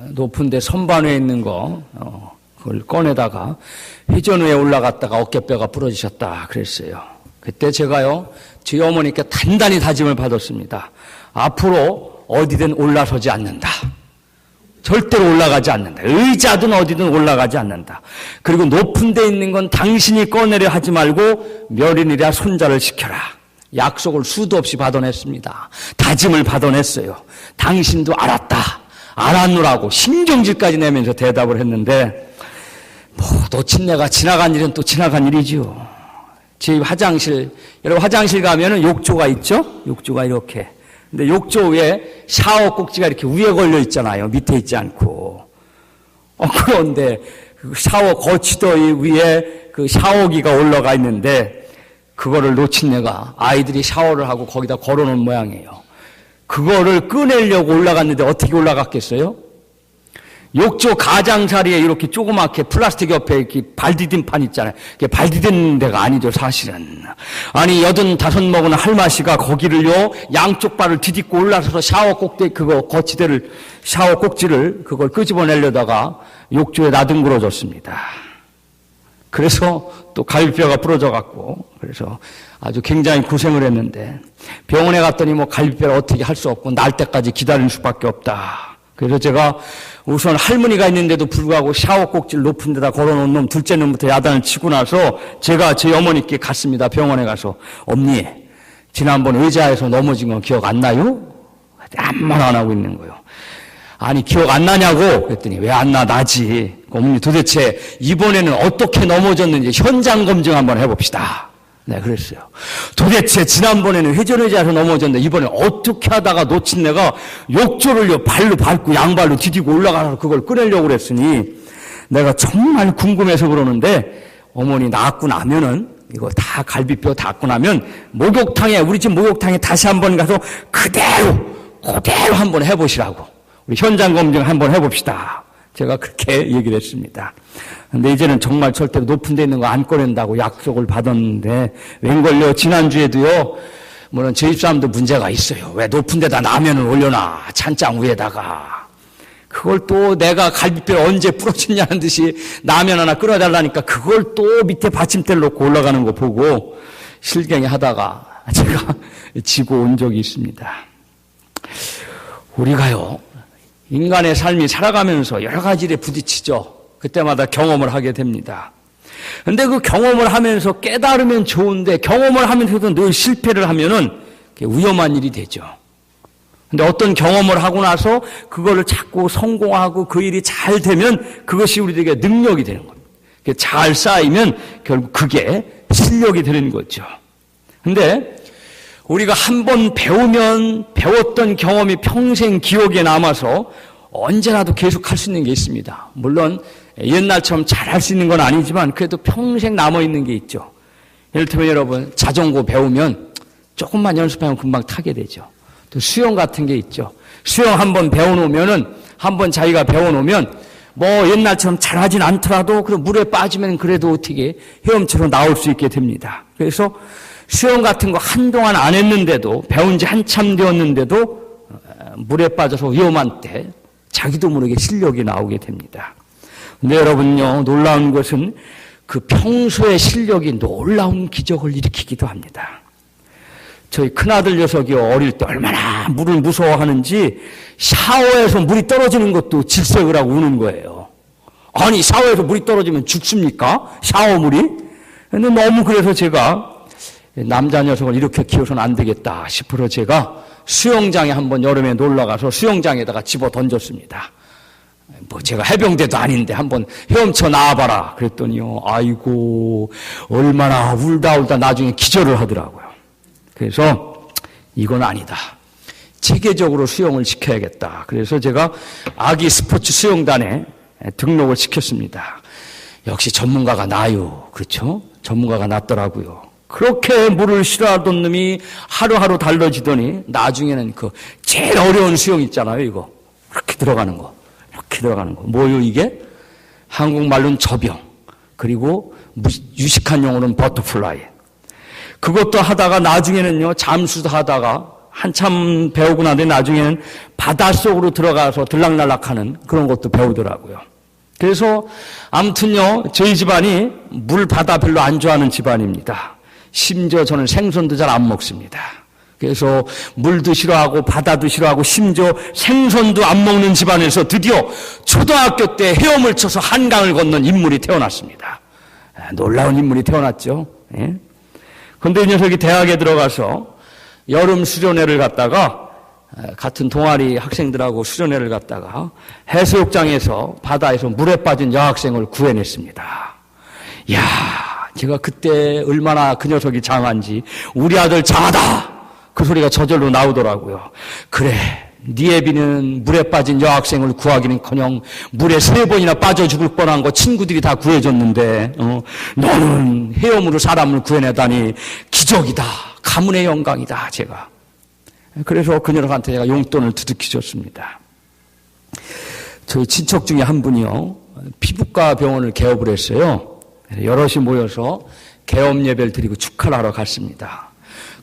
높은 데 선반에 있는 그걸 꺼내다가 회전 위에 올라갔다가 어깨뼈가 부러지셨다 그랬어요. 그때 제가요, 저희 어머니께 단단히 다짐을 받았습니다. 앞으로 어디든 올라서지 않는다. 절대로 올라가지 않는다. 의자든 어디든 올라가지 않는다. 그리고 높은 데 있는 건 당신이 꺼내려 하지 말고 며느리라 손자를 시켜라. 약속을 수도 없이 받아냈습니다. 다짐을 받아냈어요. 당신도 알았다. 알았노라고 신경질까지 내면서 대답을 했는데, 놓친내가 지나간 일은 또 지나간 일이지요. 제 화장실, 여러분 화장실 가면은 욕조가 있죠? 욕조가 이렇게. 근데 욕조 위에 샤워 꼭지가 이렇게 위에 걸려 있잖아요. 밑에 있지 않고. 그런데 그 샤워 거치더니 위에 그 샤워기가 올라가 있는데, 그거를 놓친 내가 아이들이 샤워를 하고 거기다 걸어놓은 모양이에요. 그거를 꺼내려고 올라갔는데 어떻게 올라갔겠어요? 욕조 가장자리에 이렇게 조그맣게 플라스틱 옆에 이렇게 발 디딘 판 있잖아요. 그게 발 디딘 데가 아니죠, 사실은. 아니, 85 먹은 할마씨가 거기를요, 양쪽 발을 디딛고 올라서서 샤워 꼭대, 샤워 꼭지를 그걸 끄집어내려다가 욕조에 나둥그러졌습니다. 그래서 또 갈비뼈가 부러져갖고, 그래서 아주 굉장히 고생을 했는데, 병원에 갔더니 갈비뼈를 어떻게 할 수 없고, 날 때까지 기다릴 수밖에 없다. 그래서 제가 우선 할머니가 있는데도 불구하고 샤워 꼭지를 높은 데다 걸어놓은 놈, 둘째 놈부터 야단을 치고 나서 제가 제 어머니께 갔습니다. 병원에 가서. 엄니, 지난번 의자에서 넘어진 건 기억 안 나요? 아무 말 안 하고 있는 거예요. 아니, 기억 안 나냐고? 그랬더니 왜 안 나? 나지. 어머니, 도대체 이번에는 어떻게 넘어졌는지 현장 검증 한번 해봅시다. 네, 그랬어요. 도대체 지난번에는 회전의자에서 넘어졌는데 이번에 어떻게 하다가 놓친 내가 욕조를요, 발로 밟고 양발로 디디고 올라가서 그걸 꺼내려고 그랬으니 내가 정말 궁금해서 그러는데, 어머니 낫고 나면은 이거 다 갈비뼈 닿고 나면 목욕탕에, 우리 집 목욕탕에 다시 한번 가서 그대로 한번 해보시라고. 우리 현장 검증 한번 해봅시다. 제가 그렇게 얘기를 했습니다. 근데 이제는 정말 절대로 높은 데 있는 거 안 꺼낸다고 약속을 받았는데, 웬걸요, 지난주에도요, 물론 저희 집사람도 문제가 있어요. 왜 높은 데다 라면을 올려놔, 찬장 위에다가. 그걸 또 내가 갈비뼈 언제 부러졌냐는 듯이 라면 하나 끓여달라니까 그걸 또 밑에 받침대를 놓고 올라가는 거 보고 실갱이 하다가 제가 지고 온 적이 있습니다. 우리가요, 인간의 삶이 살아가면서 여러 가지 일에 부딪히죠. 그때마다 경험을 하게 됩니다. 근데 그 경험을 하면서 깨달으면 좋은데, 경험을 하면서도 늘 실패를 하면은 위험한 일이 되죠. 근데 어떤 경험을 하고 나서 그거를 자꾸 성공하고 그 일이 잘 되면 그것이 우리에게 능력이 되는 겁니다. 잘 쌓이면 결국 그게 실력이 되는 거죠. 근데 우리가 한번 배우면 배웠던 경험이 평생 기억에 남아서 언제라도 계속 할 수 있는 게 있습니다. 물론 옛날처럼 잘할 수 있는 건 아니지만 그래도 평생 남아있는 게 있죠. 이를테면 여러분, 자전거 배우면 조금만 연습하면 금방 타게 되죠. 또 수영 같은 게 있죠. 수영 한번 배워놓으면은, 한번 자기가 배워놓으면 옛날처럼 잘하진 않더라도 그 물에 빠지면 그래도 어떻게 헤엄쳐서 나올 수 있게 됩니다. 그래서 수영 같은 거 한동안 안 했는데도, 배운 지 한참 되었는데도 물에 빠져서 위험한 때 자기도 모르게 실력이 나오게 됩니다. 근데 여러분요, 놀라운 것은 그 평소의 실력이 놀라운 기적을 일으키기도 합니다. 저희 큰아들 녀석이 어릴 때 얼마나 물을 무서워하는지 샤워에서 물이 떨어지는 것도 질색을 하고 우는 거예요. 아니, 샤워에서 물이 떨어지면 죽습니까? 샤워물이? 근데 너무 그래서 제가 남자 녀석을 이렇게 키워서는 안 되겠다 싶어서 제가 수영장에 한번 여름에 놀러가서 수영장에다가 집어 던졌습니다. 제가 해병대도 아닌데 한번 헤엄쳐 나와봐라 그랬더니요, 아이고 얼마나 울다 나중에 기절을 하더라고요. 그래서 이건 아니다, 체계적으로 수영을 시켜야겠다. 그래서 제가 아기 스포츠 수영단에 등록을 시켰습니다. 역시 전문가가 나요. 그렇죠? 전문가가 낫더라고요. 그렇게 물을 싫어하던 놈이 하루하루 달라지더니 나중에는 그 제일 어려운 수영 있잖아요, 이거 이렇게 들어가는 거, 뭐요 이게? 한국말로는 저병, 그리고 유식한 용어로는 버터플라이. 그것도 하다가 나중에는요, 잠수도 하다가 한참 배우고 나더니 나중에는 바닷속으로 들어가서 들락날락하는 그런 것도 배우더라고요. 그래서 아무튼요, 저희 집안이 물 바다 별로 안 좋아하는 집안입니다. 심지어 저는 생선도 잘 안 먹습니다. 그래서 물도 싫어하고 바다도 싫어하고 심지어 생선도 안 먹는 집안에서 드디어 초등학교 때 헤엄을 쳐서 한강을 건넌 인물이 태어났습니다. 놀라운 인물이 태어났죠. 그런데 이 녀석이 대학에 들어가서 여름 수련회를 갔다가 같은 동아리 학생들하고 수련회를 갔다가 해수욕장에서 바다에서 물에 빠진 여학생을 구해냈습니다. 이야, 제가 그때 얼마나 그 녀석이 장한지 우리 아들 장하다! 그 소리가 저절로 나오더라고요. 그래, 네 애비는 물에 빠진 여학생을 구하기는커녕 물에 3번이나 빠져 죽을 뻔한 거 친구들이 다 구해줬는데 너는 헤엄으로 사람을 구해내다니 기적이다. 가문의 영광이다. 제가. 그래서 그 녀석한테 제가 용돈을 두둑히 줬습니다. 저희 친척 중에 한 분이요, 피부과 병원을 개업을 했어요. 여럿이 모여서 개업 예배를 드리고 축하를 하러 갔습니다.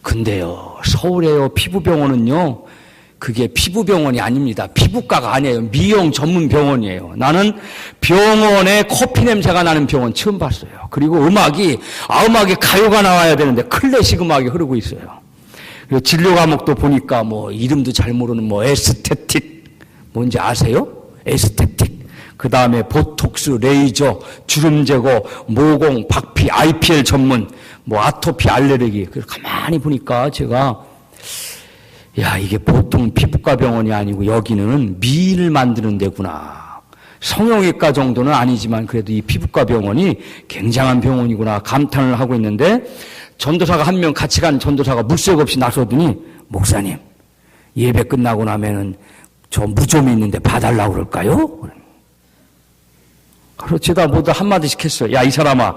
근데요, 서울에요, 피부병원은요, 그게 피부병원이 아닙니다. 피부과가 아니에요. 미용 전문 병원이에요. 나는 병원에 커피 냄새가 나는 병원 처음 봤어요. 그리고 음악이 가요가 나와야 되는데 클래식 음악이 흐르고 있어요. 그리고 진료 과목도 보니까 뭐 이름도 잘 모르는 뭐 에스테틱, 뭔지 아세요? 에스테틱. 그 다음에 보톡스, 레이저, 주름 제거, 모공, 박피, IPL 전문, 뭐 아토피, 알레르기. 그래서 가만히 보니까 제가 야, 이게 보통 피부과 병원이 아니고 여기는 미인을 만드는 데구나. 성형외과 정도는 아니지만 그래도 이 피부과 병원이 굉장한 병원이구나 감탄을 하고 있는데, 전도사가 한 명 같이 간 전도사가 물색 없이 나서더니, 목사님, 예배 끝나고 나면은 저 무좀이 있는데 봐달라고 그럴까요? 그래서 제가 모두 한마디씩 했어요. 야, 이 사람아,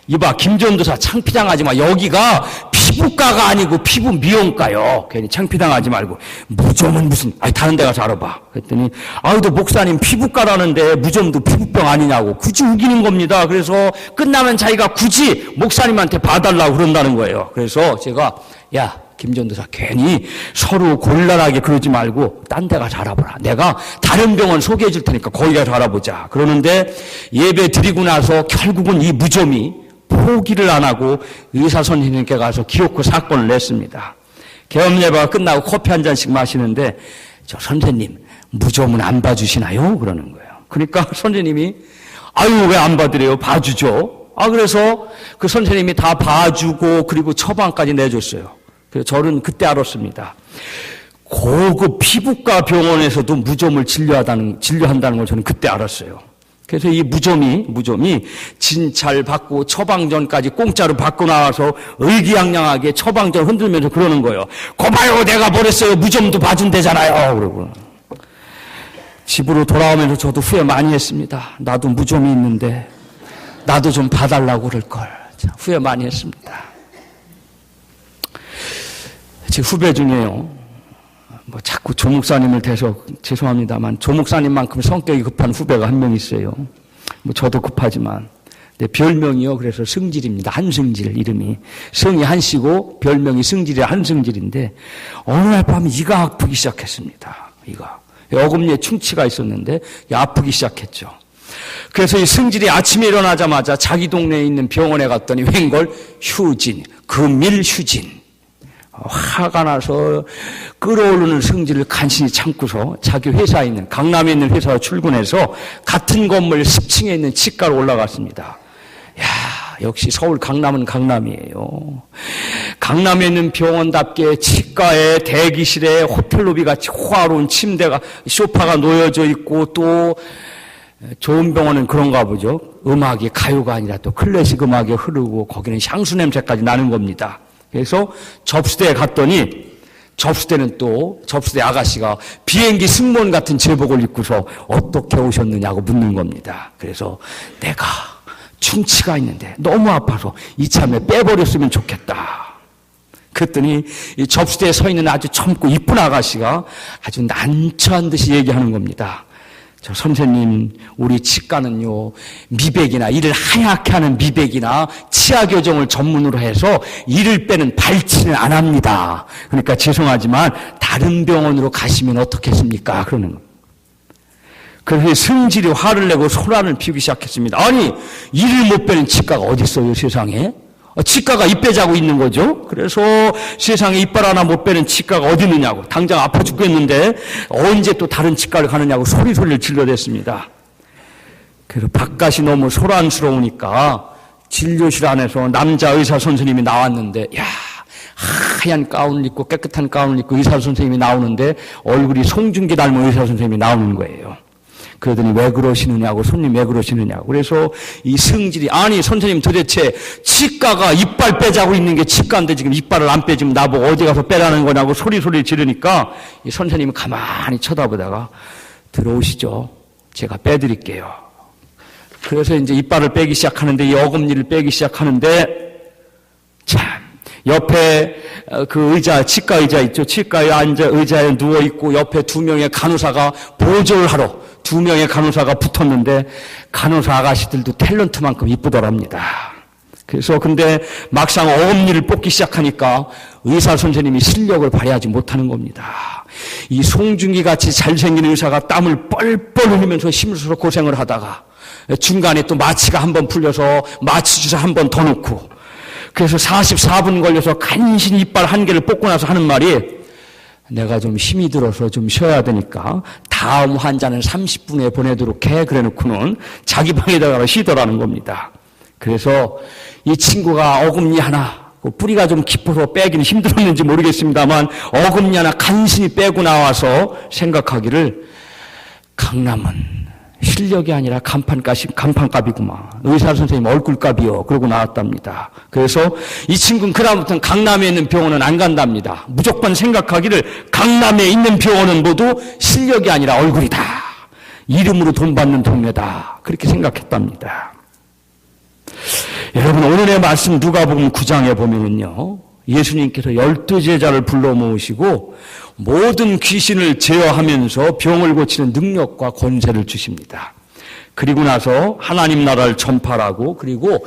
이봐, 김전도사 창피당하지 마. 여기가 피부과가 아니고 피부 미용과요. 괜히 창피당하지 말고. 무좀은 무슨, 다른 데 가서 알아봐. 그랬더니, 너 목사님 피부과라는데 무좀도 피부병 아니냐고. 굳이 우기는 겁니다. 그래서 끝나면 자기가 굳이 목사님한테 봐달라고 그런다는 거예요. 그래서 제가, 야, 김전도사 괜히 서로 곤란하게 그러지 말고 딴 데 가서 알아보라. 내가 다른 병원 소개해 줄 테니까 거기 가서 알아보자. 그러는데 예배 드리고 나서 결국은 이 무좀이 포기를 안 하고 의사 선생님께 가서 기어코 사건을 냈습니다. 개업 예배가 끝나고 커피 한 잔씩 마시는데, 저 선생님 무좀은 안 봐주시나요? 그러는 거예요. 그러니까 선생님이 왜 안 봐드려요? 봐주죠. 그래서 그 선생님이 다 봐주고 그리고 처방까지 내줬어요. 그래서 저는 그때 알았습니다. 고급 피부과 병원에서도 무좀을 진료한다는 걸 저는 그때 알았어요. 그래서 이 무좀이 진찰 받고 처방전까지 공짜로 받고 나와서 의기양양하게 처방전 흔들면서 그러는 거예요. 거봐요, 내가 뭐랬어요. 무좀도 봐준대잖아요. 그러고 집으로 돌아오면서 저도 후회 많이 했습니다. 나도 무좀이 있는데 나도 좀 봐달라고 그럴걸. 후회 많이 했습니다. 제 후배 중에요, 자꾸 조목사님을 대서 죄송합니다만 조목사님만큼 성격이 급한 후배가 한 명 있어요. 저도 급하지만. 내 별명이요, 그래서 승질입니다. 한승질, 이름이. 성이 한씨고 별명이 승질이 한승질인데, 어느 날 밤에 이가 아프기 시작했습니다. 이가. 어금니에 충치가 있었는데 아프기 시작했죠. 그래서 이 승질이 아침에 일어나자마자 자기 동네에 있는 병원에 갔더니 웬걸 휴진, 금일 휴진. 화가 나서 끓어오르는 승질을 간신히 참고서 자기 회사에 있는, 강남에 있는 회사로 출근해서 같은 건물 10층에 있는 치과로 올라갔습니다. 역시 서울 강남은 강남이에요. 강남에 있는 병원답게 치과에 대기실에 호텔 로비 같이 호화로운 침대가, 소파가 놓여져 있고, 또 좋은 병원은 그런가 보죠. 음악이 가요가 아니라 또 클래식 음악이 흐르고 거기는 향수 냄새까지 나는 겁니다. 그래서 접수대에 갔더니 접수대 아가씨가 비행기 승무원 같은 제복을 입고서 어떻게 오셨느냐고 묻는 겁니다. 그래서 내가 충치가 있는데 너무 아파서 이참에 빼버렸으면 좋겠다. 그랬더니 이 접수대에 서 있는 아주 젊고 이쁜 아가씨가 아주 난처한 듯이 얘기하는 겁니다. 저 선생님, 우리 치과는요, 미백이나 이를 하얗게 하는 미백이나 치아 교정을 전문으로 해서 이를 빼는 발치는 안 합니다. 그러니까 죄송하지만 다른 병원으로 가시면 어떻겠습니까? 그러는 거예요. 그래서 승질이 화를 내고 소란을 피우기 시작했습니다. 아니, 이를 못 빼는 치과가 어디 있어요, 세상에? 치과가 입 빼자고 있는 거죠. 그래서 세상에 이빨 하나 못 빼는 치과가 어디 있느냐고, 당장 아파 죽겠는데 언제 또 다른 치과를 가느냐고 소리를 질러댔습니다. 그래서 바깥이 너무 소란스러우니까 진료실 안에서 남자 의사 선생님이 나왔는데, 야, 하얀 가운을 입고 깨끗한 가운을 입고 의사 선생님이 나오는데 얼굴이 송중기 닮은 의사 선생님이 나오는 거예요. 그러더니 왜 그러시느냐고, 손님 왜 그러시느냐고. 그래서 이 승질이, 아니 선생님 도대체 치과가 이빨 빼자고 있는 게 치과인데 지금 이빨을 안 빼지면 나보고 어디 가서 빼라는 거냐고 소리 지르니까 이 선생님이 가만히 쳐다보다가 들어오시죠. 제가 빼드릴게요. 그래서 이제 이빨을 빼기 시작하는데, 이 어금니를 빼기 시작하는데, 참, 옆에 그 의자, 치과 의자 있죠. 치과에 앉아 의자에 누워있고 옆에 두 명의 간호사가 보조를 하러 두 명의 간호사가 붙었는데, 간호사 아가씨들도 탤런트만큼 이쁘더랍니다. 그래서 근데 막상 어금니를 뽑기 시작하니까 의사 선생님이 실력을 발휘하지 못하는 겁니다. 이 송중기 같이 잘생긴 의사가 땀을 뻘뻘 흘리면서 힘을 써서 고생을 하다가 중간에 또 마취가 한번 풀려서 마취 주사 한 번 더 넣고, 그래서 44분 걸려서 간신히 이빨 한 개를 뽑고 나서 하는 말이, 내가 좀 힘이 들어서 좀 쉬어야 되니까 다음 환자는 30분에 보내도록 해. 그래 놓고는 자기 방에다가 쉬더라는 겁니다. 그래서 이 친구가 어금니 하나, 뿌리가 좀 깊어서 빼기는 힘들었는지 모르겠습니다만 어금니 하나 간신히 빼고 나와서 생각하기를, 강남은 실력이 아니라 간판값이구만. 의사 선생님 얼굴값이요. 그러고 나왔답니다. 그래서 이 친구는 그다음부터는 강남에 있는 병원은 안 간답니다. 무조건 생각하기를, 강남에 있는 병원은 모두 실력이 아니라 얼굴이다. 이름으로 돈 받는 동네다. 그렇게 생각했답니다. 여러분, 오늘의 말씀 누가복음 9장에 보면은요, 예수님께서 12제자를 불러 모으시고 모든 귀신을 제어하면서 병을 고치는 능력과 권세를 주십니다. 그리고 나서 하나님 나라를 전파하고, 그리고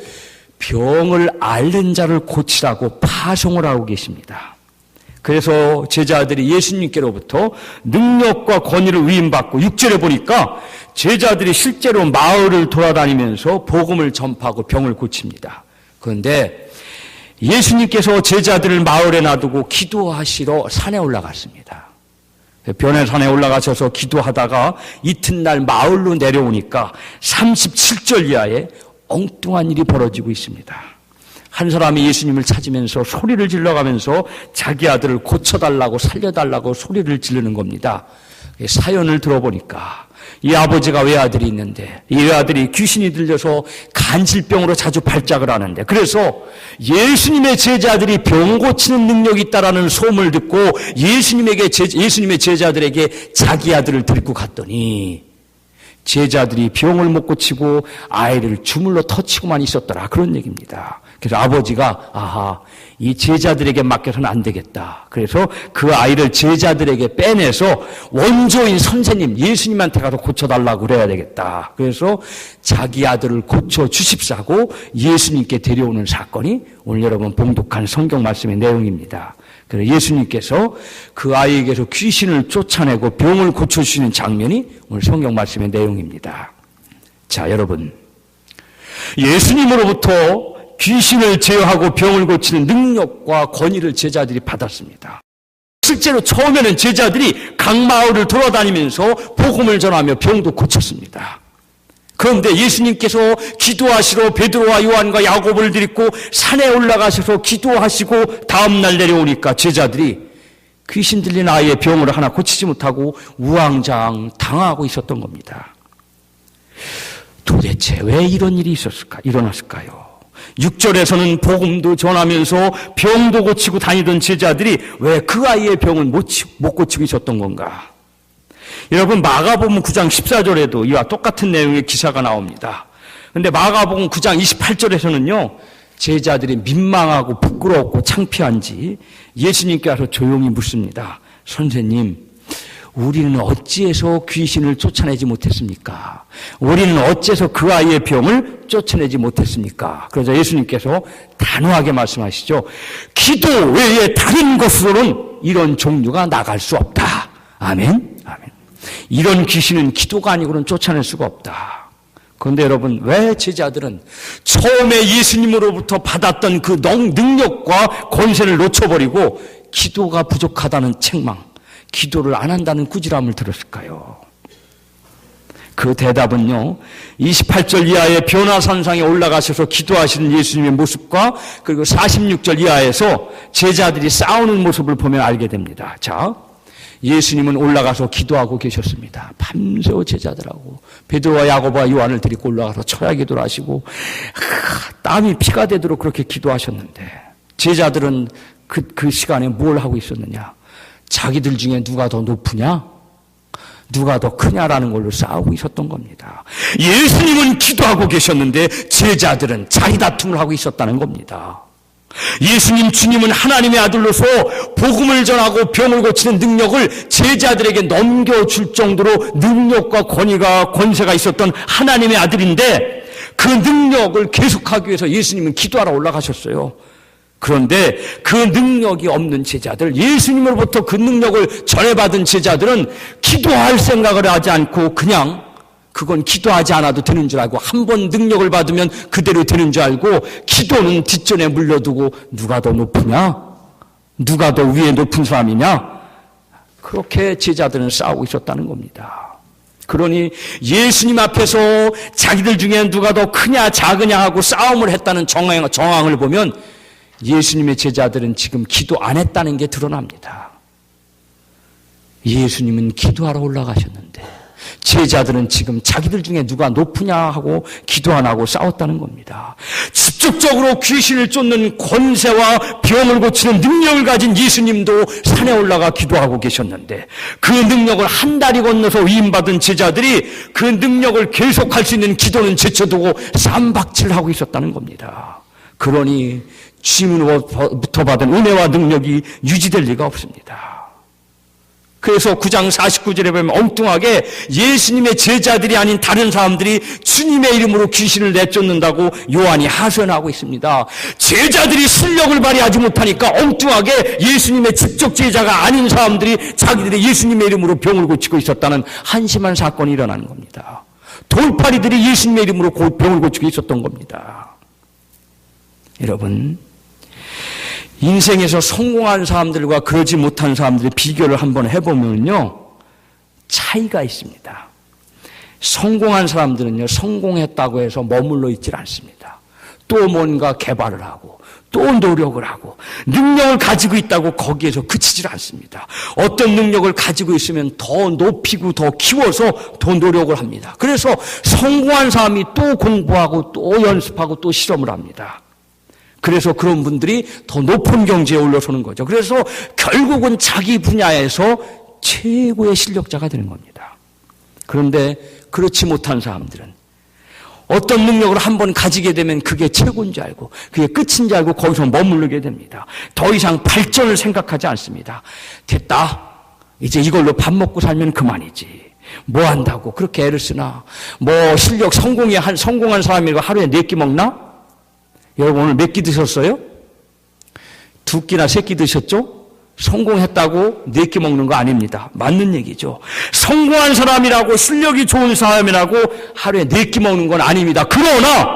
병을 앓는 자를 고치라고 파송을 하고 계십니다. 그래서 제자들이 예수님께로부터 능력과 권위를 위임받고, 6절에 보니까 제자들이 실제로 마을을 돌아다니면서 복음을 전파하고 병을 고칩니다. 그런데 예수님께서 제자들을 마을에 놔두고 기도하시러 산에 올라갔습니다. 변해산에 올라가셔서 기도하다가 이튿날 마을로 내려오니까 37절 이하에 엉뚱한 일이 벌어지고 있습니다. 한 사람이 예수님을 찾으면서 소리를 질러가면서 자기 아들을 고쳐달라고, 살려달라고 소리를 지르는 겁니다. 사연을 들어보니까 이 아버지가 외아들이 있는데, 이 외아들이 귀신이 들려서 간질병으로 자주 발작을 하는데, 그래서 예수님의 제자들이 병 고치는 능력이 있다라는 소문을 듣고 예수님의 제자들에게 자기 아들을 데리고 갔더니 제자들이 병을 못 고치고 아이를 주물러 터치고만 있었더라, 그런 얘기입니다. 그래서 아버지가, 아하, 이 제자들에게 맡겨서는 안 되겠다. 그래서 그 아이를 제자들에게 빼내서 원조인 선생님, 예수님한테 가서 고쳐달라고 그래야 되겠다. 그래서 자기 아들을 고쳐주십사고 예수님께 데려오는 사건이 오늘 여러분 봉독한 성경 말씀의 내용입니다. 그래서 예수님께서 그 아이에게서 귀신을 쫓아내고 병을 고쳐주시는 장면이 오늘 성경 말씀의 내용입니다. 자, 여러분, 예수님으로부터 귀신을 제어하고 병을 고치는 능력과 권위를 제자들이 받았습니다. 실제로 처음에는 제자들이 각 마을을 돌아다니면서 복음을 전하며 병도 고쳤습니다. 그런데 예수님께서 기도하시러 베드로와 요한과 야고보를 데리고 산에 올라가셔서 기도하시고 다음날 내려오니까 제자들이 귀신 들린 아이의 병을 하나 고치지 못하고 우왕좌왕 당하고 있었던 겁니다. 도대체 왜 이런 일이 일어났을까요? 6절에서는 복음도 전하면서 병도 고치고 다니던 제자들이 왜 그 아이의 병을 못 고치고 있었던 건가? 여러분, 마가복음 9장 14절에도 이와 똑같은 내용의 기사가 나옵니다. 그런데 마가복음 9장 28절에서는요, 제자들이 민망하고 부끄럽고 창피한지 예수님께 와서 조용히 묻습니다. 선생님, 우리는 어찌해서 귀신을 쫓아내지 못했습니까? 우리는 어찌해서 그 아이의 병을 쫓아내지 못했습니까? 그래서 예수님께서 단호하게 말씀하시죠. 기도 외에 다른 것으로는 이런 종류가 나갈 수 없다. 아멘. 아멘. 이런 귀신은 기도가 아니고는 쫓아낼 수가 없다. 그런데 여러분, 왜 제자들은 처음에 예수님으로부터 받았던 그 능력과 권세를 놓쳐버리고 기도가 부족하다는 책망, 기도를 안 한다는 꾸지람을 들었을까요? 그 대답은요, 28절 이하의 변화산상에 올라가셔서 기도하시는 예수님의 모습과 그리고 46절 이하에서 제자들이 싸우는 모습을 보면 알게 됩니다. 자, 예수님은 올라가서 기도하고 계셨습니다. 밤새워 제자들하고 베드로와 야고보와 요한을 데리고 올라가서 철야 기도를 하시고 땀이 피가 되도록 그렇게 기도하셨는데 제자들은 그 시간에 뭘 하고 있었느냐? 자기들 중에 누가 더 높으냐? 누가 더 크냐라는 걸로 싸우고 있었던 겁니다. 예수님은 기도하고 계셨는데 제자들은 자리다툼을 하고 있었다는 겁니다. 예수님 주님은 하나님의 아들로서 복음을 전하고 병을 고치는 능력을 제자들에게 넘겨줄 정도로 능력과 권세가 있었던 하나님의 아들인데 그 능력을 계속하기 위해서 예수님은 기도하러 올라가셨어요. 그런데 그 능력이 없는 제자들, 예수님으로부터 그 능력을 전해받은 제자들은 기도할 생각을 하지 않고 그냥 그건 기도하지 않아도 되는 줄 알고 한 번 능력을 받으면 그대로 되는 줄 알고 기도는 뒷전에 물려두고 누가 더 높으냐? 누가 더 위에 높은 사람이냐? 그렇게 제자들은 싸우고 있었다는 겁니다. 그러니 예수님 앞에서 자기들 중에 누가 더 크냐 작으냐 하고 싸움을 했다는 정황을 보면 예수님의 제자들은 지금 기도 안 했다는 게 드러납니다. 예수님은 기도하러 올라가셨는데 제자들은 지금 자기들 중에 누가 높으냐 하고 기도 안 하고 싸웠다는 겁니다. 직접적으로 귀신을 쫓는 권세와 병을 고치는 능력을 가진 예수님도 산에 올라가 기도하고 계셨는데 그 능력을 한 다리 건너서 위임받은 제자들이 그 능력을 계속할 수 있는 기도는 제쳐두고 쌈박질을 하고 있었다는 겁니다. 그러니 주님으로부터 받은 은혜와 능력이 유지될 리가 없습니다. 그래서 9장 49절에 보면 엉뚱하게 예수님의 제자들이 아닌 다른 사람들이 주님의 이름으로 귀신을 내쫓는다고 요한이 하소연하고 있습니다. 제자들이 실력을 발휘하지 못하니까 ong뚱하게 예수님의 직접 제자가 아닌 사람들이 자기들이 예수님의 이름으로 병을 고치고 있었다는 한심한 사건이 일어나는 겁니다. 돌팔이들이 예수님의 이름으로 병을 고치고 있었던 겁니다. 여러분, 인생에서 성공한 사람들과 그러지 못한 사람들의 비교를 한번 해보면요, 차이가 있습니다. 성공한 사람들은요, 성공했다고 해서 머물러 있질 않습니다. 또 뭔가 개발을 하고, 또 노력을 하고, 능력을 가지고 있다고 거기에서 그치질 않습니다. 어떤 능력을 가지고 있으면 더 높이고 더 키워서 더 노력을 합니다. 그래서 성공한 사람이 또 공부하고 또 연습하고 또 실험을 합니다. 그래서 그런 분들이 더 높은 경지에 올라서는 거죠. 그래서 결국은 자기 분야에서 최고의 실력자가 되는 겁니다. 그런데 그렇지 못한 사람들은 어떤 능력을 한번 가지게 되면 그게 최고인 줄 알고 그게 끝인 줄 알고 거기서 머무르게 됩니다. 더 이상 발전을 생각하지 않습니다. 됐다. 이제 이걸로 밥 먹고 살면 그만이지. 뭐 한다고 그렇게 애를 쓰나. 뭐 실력 성공한 사람이고 하루에 4끼 먹나? 여러분 오늘 몇 끼 드셨어요? 2끼나 3끼 드셨죠? 성공했다고 4끼 먹는 거 아닙니다. 맞는 얘기죠. 성공한 사람이라고 실력이 좋은 사람이라고 하루에 4끼 먹는 건 아닙니다. 그러나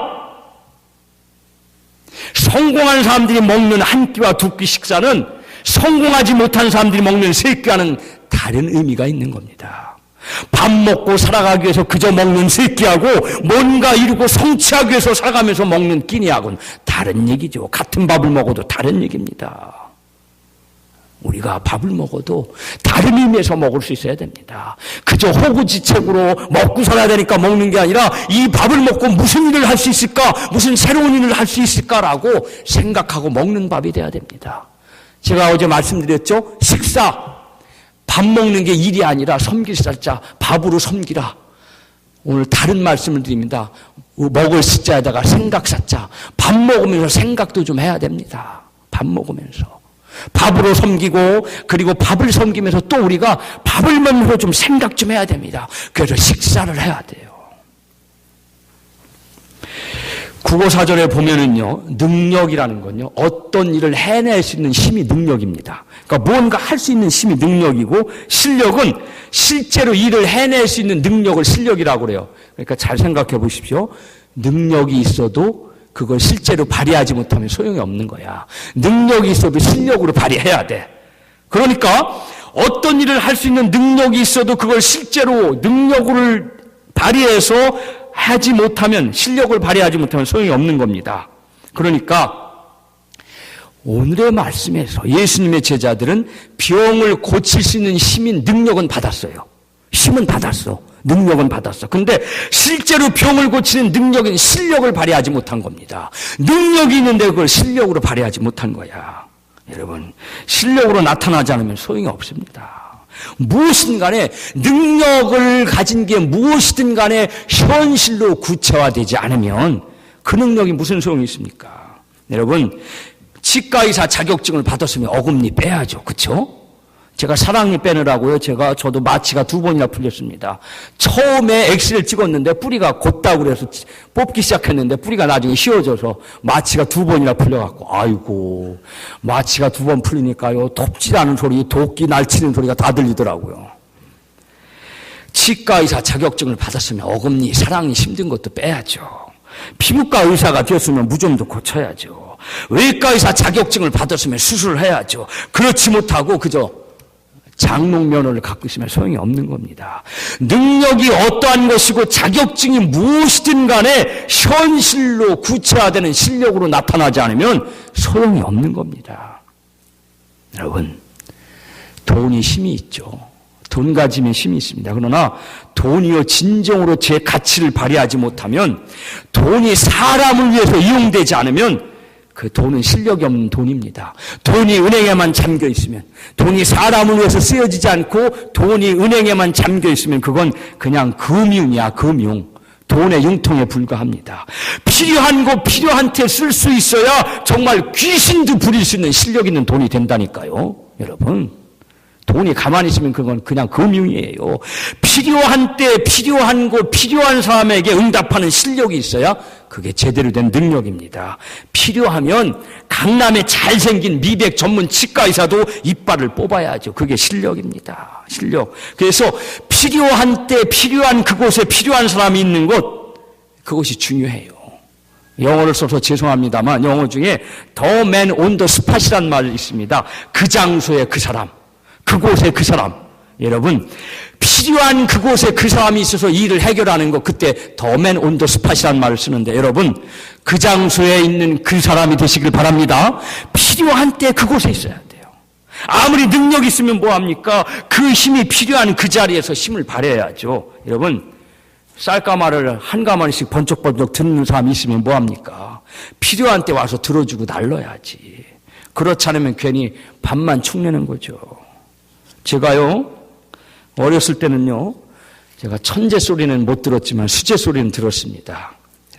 성공한 사람들이 먹는 1끼와 2끼 식사는 성공하지 못한 사람들이 먹는 3끼와는 다른 의미가 있는 겁니다. 밥 먹고 살아가기 위해서 그저 먹는 새끼하고 뭔가 이루고 성취하기 위해서 살아가면서 먹는 끼니하고는 다른 얘기죠. 같은 밥을 먹어도 다른 얘기입니다. 우리가 밥을 먹어도 다른 의미에서 먹을 수 있어야 됩니다. 그저 호구지책으로 먹고 살아야 되니까 먹는 게 아니라 이 밥을 먹고 무슨 일을 할 수 있을까? 무슨 새로운 일을 할 수 있을까라고 생각하고 먹는 밥이 돼야 됩니다. 제가 어제 말씀드렸죠? 식사. 밥 먹는 게 일이 아니라 섬길 살자 밥으로 섬기라. 오늘 다른 말씀을 드립니다. 먹을 숫자에다가 생각 샀자. 밥 먹으면서 생각도 좀 해야 됩니다. 밥 먹으면서. 밥으로 섬기고 그리고 밥을 섬기면서 또 우리가 밥을 먹으면서 좀 생각 좀 해야 됩니다. 그래서 식사를 해야 돼요. 국어사전에 보면은요, 능력이라는 건요, 어떤 일을 해낼 수 있는 힘이 능력입니다. 그러니까 뭔가 할 수 있는 힘이 능력이고, 실력은 실제로 일을 해낼 수 있는 능력을 실력이라고 그래요. 그러니까 잘 생각해 보십시오. 능력이 있어도 그걸 실제로 발휘하지 못하면 소용이 없는 거야. 능력이 있어도 실력으로 발휘해야 돼. 그러니까 어떤 일을 할 수 있는 능력이 있어도 그걸 실제로 능력을 발휘해서 하지 못하면, 실력을 발휘하지 못하면 소용이 없는 겁니다. 그러니까 오늘의 말씀에서 예수님의 제자들은 병을 고칠 수 있는 힘인 능력은 받았어요. 힘은 받았어. 능력은 받았어. 근데 실제로 병을 고치는 능력인 실력을 발휘하지 못한 겁니다. 능력이 있는데 그걸 실력으로 발휘하지 못한 거야. 여러분, 실력으로 나타나지 않으면 소용이 없습니다. 무엇이든 간에 능력을 가진 게 무엇이든 간에 현실로 구체화되지 않으면 그 능력이 무슨 소용이 있습니까? 여러분, 치과의사 자격증을 받았으면 어금니 빼야죠. 그렇죠? 제가 사랑니 빼느라고요. 저도 마취가 2번이나 풀렸습니다. 처음에 엑스레이를 찍었는데 뿌리가 곧다고 그래서 뽑기 시작했는데 뿌리가 나중에 휘어져서 마취가 2번이나 풀려갖고, 아이고, 마취가 2번 풀리니까요, 돕지도 소리, 도끼 날치는 소리가 다 들리더라고요. 치과의사 자격증을 받았으면 어금니, 사랑니 힘든 것도 빼야죠. 피부과 의사가 되었으면 무좀도 고쳐야죠. 외과의사 자격증을 받았으면 수술을 해야죠. 그렇지 못하고 그저 장롱 면허를 갖고 있으면 소용이 없는 겁니다. 능력이 어떠한 것이고 자격증이 무엇이든 간에 현실로 구체화되는 실력으로 나타나지 않으면 소용이 없는 겁니다. 여러분, 돈이 힘이 있죠. 돈 가지면 힘이 있습니다. 그러나 돈이요, 진정으로 제 가치를 발휘하지 못하면, 돈이 사람을 위해서 이용되지 않으면 그 돈은 실력이 없는 돈입니다. 돈이 은행에만 잠겨 있으면, 돈이 사람을 위해서 쓰여지지 않고 돈이 은행에만 잠겨 있으면 그건 그냥 금융이야, 금융. 돈의 융통에 불과합니다. 필요한 거 필요한 테 쓸 수 있어야 정말 귀신도 부릴 수 있는 실력 있는 돈이 된다니까요. 여러분, 돈이 가만히 있으면 그건 그냥 금융이에요. 필요한 때 필요한 거 필요한 사람에게 응답하는 실력이 있어야 그게 제대로 된 능력입니다. 필요하면 강남에 잘생긴 미백 전문 치과의사도 이빨을 뽑아야죠. 그게 실력입니다. 실력. 그래서 필요한 때 필요한 그곳에 필요한 사람이 있는 곳, 그것이 중요해요. 영어를 써서 죄송합니다만 영어 중에 The man on the spot이란 말이 있습니다. 그 장소에 그 사람, 그곳에 그 사람. 여러분, 필요한 그곳에 그 사람이 있어서 일을 해결하는 것, 그때 The man on the spot이란 말을 쓰는데, 여러분, 그 장소에 있는 그 사람이 되시길 바랍니다. 필요한 때 그곳에 있어야 돼요. 아무리 능력이 있으면 뭐합니까? 그 힘이 필요한 그 자리에서 힘을 발휘해야죠. 여러분, 쌀가마를 한 가마니씩 번쩍번쩍 듣는 사람이 있으면 뭐합니까? 필요한 때 와서 들어주고 날러야지. 그렇지 않으면 괜히 밥만 축내는 거죠. 제가요, 어렸을 때는요, 제가 천재 소리는 못 들었지만 수재 소리는 들었습니다.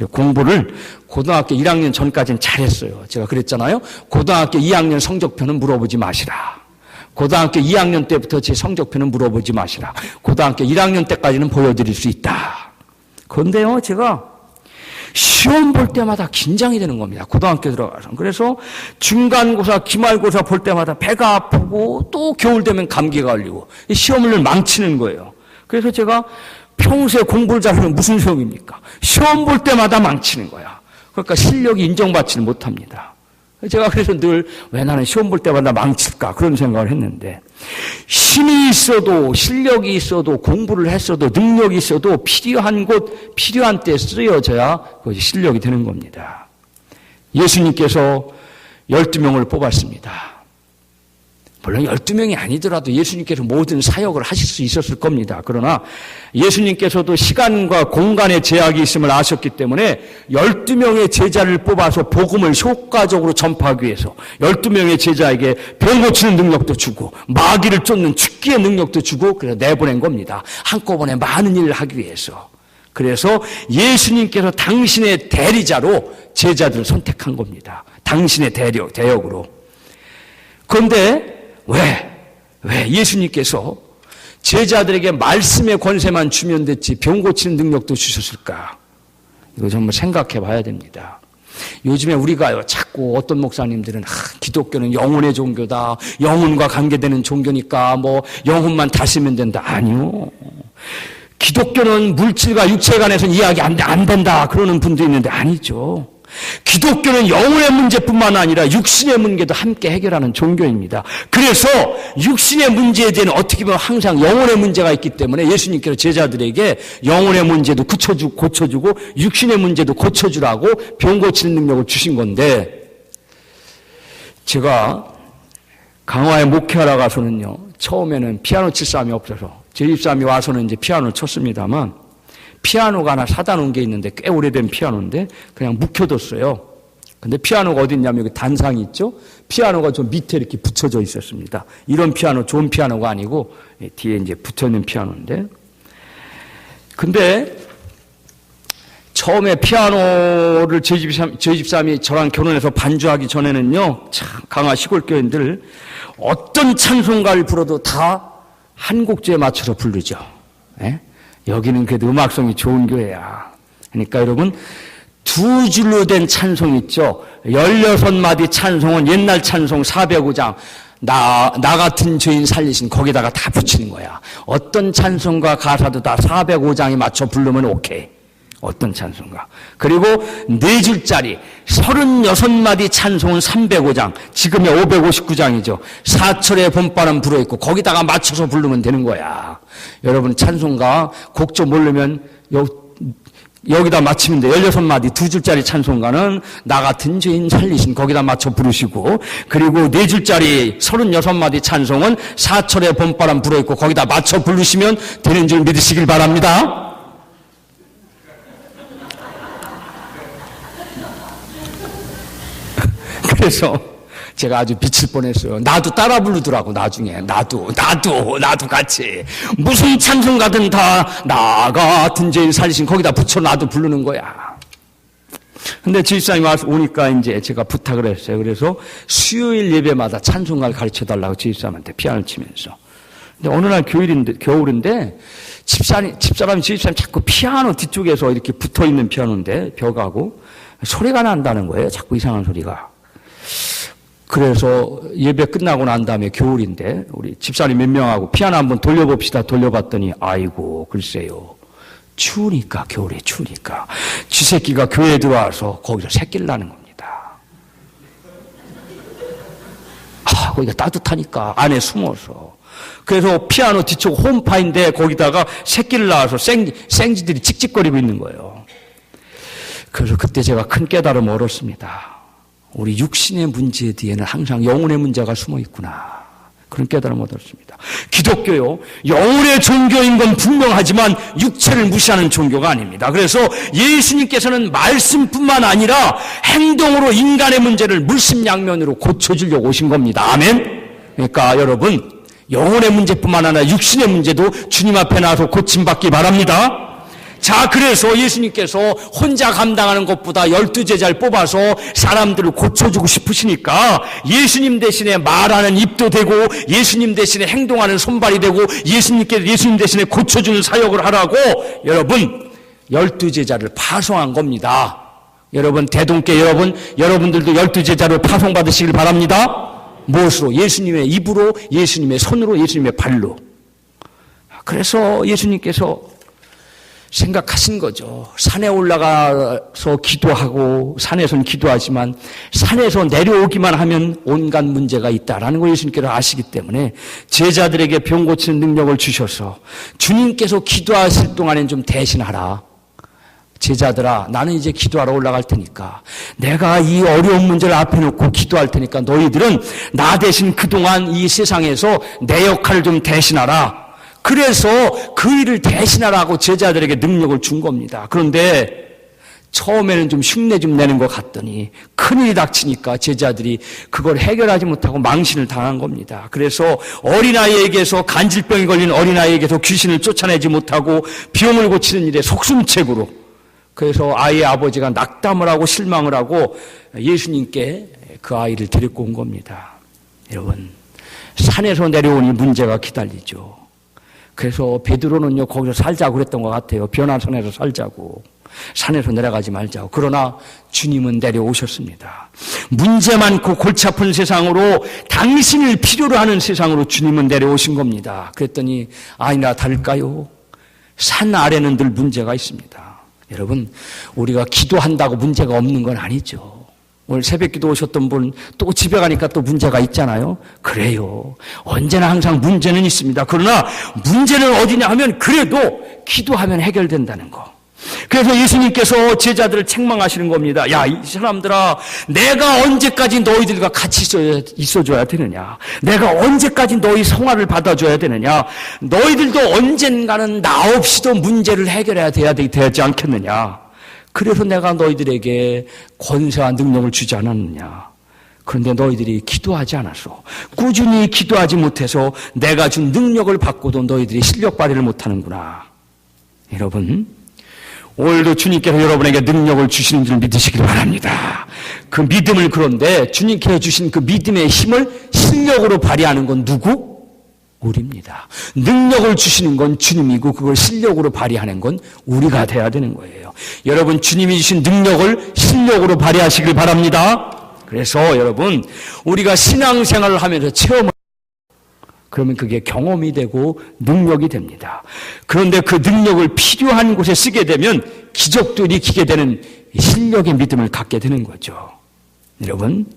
공부를 고등학교 1학년 전까지는 잘했어요. 제가 그랬잖아요. 고등학교 2학년 성적표는 물어보지 마시라. 고등학교 2학년 때부터 제 성적표는 물어보지 마시라. 고등학교 1학년 때까지는 보여드릴 수 있다. 그런데요, 제가 시험 볼 때마다 긴장이 되는 겁니다. 고등학교 들어가서. 그래서 중간고사, 기말고사 볼 때마다 배가 아프고 또 겨울 되면 감기가 걸리고 시험을 망치는 거예요. 그래서 제가 평소에 공부를 잘하면 무슨 소용입니까? 시험 볼 때마다 망치는 거야. 그러니까 실력이 인정받지를 못합니다. 제가 그래서 늘 왜 나는 시험 볼 때마다 망칠까 그런 생각을 했는데, 힘이 있어도 실력이 있어도 공부를 했어도 능력이 있어도 필요한 곳 필요한 때 쓰여져야 그것이 실력이 되는 겁니다. 예수님께서 12명을 뽑았습니다. 물론 12명이 아니더라도 예수님께서 모든 사역을 하실 수 있었을 겁니다. 그러나 예수님께서도 시간과 공간의 제약이 있음을 아셨기 때문에 12명의 제자를 뽑아서 복음을 효과적으로 전파하기 위해서 12명의 제자에게 병 고치는 능력도 주고 마귀를 쫓는 축기의 능력도 주고 그래서 내보낸 겁니다. 한꺼번에 많은 일을 하기 위해서. 그래서 예수님께서 당신의 대리자로 제자들을 선택한 겁니다. 당신의 대역으로. 그런데 왜 예수님께서 제자들에게 말씀의 권세만 주면 됐지 병 고치는 능력도 주셨을까? 이거 정말 생각해 봐야 됩니다. 요즘에 우리가요, 자꾸 어떤 목사님들은 기독교는 영혼의 종교다, 영혼과 관계되는 종교니까 뭐 영혼만 다스리면 된다. 아니요. 기독교는 물질과 육체 간에서는 이야기 안 된다 그러는 분도 있는데 아니죠. 기독교는 영혼의 문제뿐만 아니라 육신의 문제도 함께 해결하는 종교입니다. 그래서 육신의 문제에 대한 어떻게 보면 항상 영혼의 문제가 있기 때문에 예수님께서 제자들에게 영혼의 문제도 고쳐주고 육신의 문제도 고쳐주라고 병 고치는 능력을 주신 건데, 제가 강화에 목회하러 가서는요, 처음에는 피아노 칠 사람이 없어서 제 집사람이 와서는 이제 피아노를 쳤습니다만, 피아노가 하나 사다 놓은 게 있는데 꽤 오래된 피아노인데 그냥 묵혀뒀어요. 근데 피아노가 어디 있냐면 여기 단상이 있죠? 피아노가 좀 밑에 이렇게 붙여져 있었습니다. 이런 피아노, 좋은 피아노가 아니고 뒤에 이제 붙어있는 피아노인데, 근데 처음에 피아노를 저희 집사람이 저랑 결혼해서 반주하기 전에는요, 참 강화 시골교인들 어떤 찬송가를 불러도 다 한 곡조에 맞춰서 부르죠. 예? 여기는 그래도 음악성이 좋은 교회야. 그러니까 여러분, 두 줄로 된 찬송 있죠. 16마디 찬송은 옛날 찬송 405장, 나 같은 죄인 살리신, 거기다가 다 붙이는 거야. 어떤 찬송과 가사도 다 405장에 맞춰 부르면 오케이. 어떤 찬송가. 그리고 4줄짜리 36마디 찬송은 305장, 지금의 559장이죠. 사철의 봄바람 불어있고 거기다가 맞춰서 부르면 되는 거야. 여러분, 찬송가 곡조 모르면 여기다 맞추면 돼. 16마디 2줄짜리 찬송가는 나 같은 죄인 살리신, 거기다 맞춰 부르시고, 그리고 4줄짜리 36마디 찬송은 사철의 봄바람 불어있고 거기다 맞춰 부르시면 되는 줄 믿으시길 바랍니다. 그래서 제가 아주 미칠 뻔했어요. 나도 따라 부르더라고. 나중에 나도 같이 무슨 찬송가든 다 나 같은 죄인 살리신 거기다 붙여 나도 부르는 거야. 근데 집사님이 와서 오니까 이제 제가 부탁을 했어요. 그래서 수요일 예배마다 찬송가를 가르쳐 달라고 집사람한테 피아노를 치면서. 근데 어느 날 겨울인데 집사람이 자꾸 피아노 뒤쪽에서 이렇게 붙어 있는 피아노인데 벽하고 소리가 난다는 거예요. 자꾸 이상한 소리가. 그래서 예배 끝나고 난 다음에 겨울인데 우리 집사님 몇 명하고 피아노 한번 돌려봅시다. 돌려봤더니 아이고 글쎄요, 추우니까, 겨울에 추우니까 쥐새끼가 교회에 들어와서 거기서 새끼를 낳는 겁니다. 거기가 따뜻하니까 안에 숨어서. 그래서 피아노 뒤쪽 홈파인데 거기다가 새끼를 낳아서 생쥐들이 찍찍거리고 있는 거예요. 그래서 그때 제가 큰 깨달음을 얻었습니다. 우리 육신의 문제 뒤에는 항상 영혼의 문제가 숨어 있구나. 그런 깨달음을 얻었습니다. 기독교요, 영혼의 종교인 건 분명하지만 육체를 무시하는 종교가 아닙니다. 그래서 예수님께서는 말씀뿐만 아니라 행동으로 인간의 문제를 물심양면으로 고쳐주려고 오신 겁니다. 아멘. 그러니까 여러분, 영혼의 문제뿐만 아니라 육신의 문제도 주님 앞에 나와서 고침받기 바랍니다. 자, 그래서 예수님께서 혼자 감당하는 것보다 12제자를 뽑아서 사람들을 고쳐주고 싶으시니까 예수님 대신에 말하는 입도 되고 예수님 대신에 행동하는 손발이 되고 예수님 대신에 고쳐주는 사역을 하라고 여러분 12제자를 파송한 겁니다. 여러분, 대동께 여러분들도 12제자를 파송받으시길 바랍니다. 무엇으로? 예수님의 입으로, 예수님의 손으로, 예수님의 발로. 그래서 예수님께서 생각하신 거죠. 산에 올라가서 기도하고, 산에서는 기도하지만 산에서 내려오기만 하면 온갖 문제가 있다라는 걸 예수님께서 아시기 때문에 제자들에게 병 고치는 능력을 주셔서 주님께서 기도하실 동안엔 좀 대신하라. 제자들아, 나는 이제 기도하러 올라갈 테니까 내가 이 어려운 문제를 앞에 놓고 기도할 테니까 너희들은 나 대신 그동안 이 세상에서 내 역할을 좀 대신하라. 그래서 그 일을 대신하라고 제자들에게 능력을 준 겁니다. 그런데 처음에는 좀 흉내 좀 내는 것 같더니 큰일이 닥치니까 제자들이 그걸 해결하지 못하고 망신을 당한 겁니다. 그래서 어린아이에게서, 간질병이 걸린 어린아이에게서 귀신을 쫓아내지 못하고 병을 고치는 일에 속수무책으로, 그래서 아이의 아버지가 낙담을 하고 실망을 하고 예수님께 그 아이를 데리고 온 겁니다. 여러분, 산에서 내려오니 문제가 기다리죠. 그래서 베드로는요, 거기서 살자고 그랬던 것 같아요. 변화산에서 살자고. 산에서 내려가지 말자고. 그러나 주님은 내려오셨습니다. 문제 많고 골치 아픈 세상으로, 당신을 필요로 하는 세상으로 주님은 내려오신 겁니다. 그랬더니 아니나 다를까요? 산 아래는 늘 문제가 있습니다. 여러분, 우리가 기도한다고 문제가 없는 건 아니죠. 오늘 새벽기도 오셨던 분 또 집에 가니까 또 문제가 있잖아요. 그래요. 언제나 항상 문제는 있습니다. 그러나 문제는 어디냐 하면 그래도 기도하면 해결된다는 거. 그래서 예수님께서 제자들을 책망하시는 겁니다. 야, 이 사람들아, 내가 언제까지 너희들과 같이 있어줘야 되느냐? 내가 언제까지 너희 성화를 받아줘야 되느냐? 너희들도 언젠가는 나 없이도 문제를 해결해야 되지 않겠느냐? 그래서 내가 너희들에게 권세와 능력을 주지 않았느냐? 그런데 너희들이 기도하지 않았어. 꾸준히 기도하지 못해서 내가 준 능력을 받고도 너희들이 실력 발휘를 못하는구나. 여러분, 오늘도 주님께서 여러분에게 능력을 주시는 줄 믿으시길 바랍니다. 그 믿음을, 그런데 주님께서 주신 그 믿음의 힘을 실력으로 발휘하는 건 누구? 우리입니다. 능력을 주시는 건 주님이고 그걸 실력으로 발휘하는 건 우리가 돼야 되는 거예요. 여러분, 주님이 주신 능력을 실력으로 발휘하시길 바랍니다. 그래서 여러분, 우리가 신앙생활을 하면서 체험을, 그러면 그게 경험이 되고 능력이 됩니다. 그런데 그 능력을 필요한 곳에 쓰게 되면 기적도 일으키게 되는 실력의 믿음을 갖게 되는 거죠. 여러분,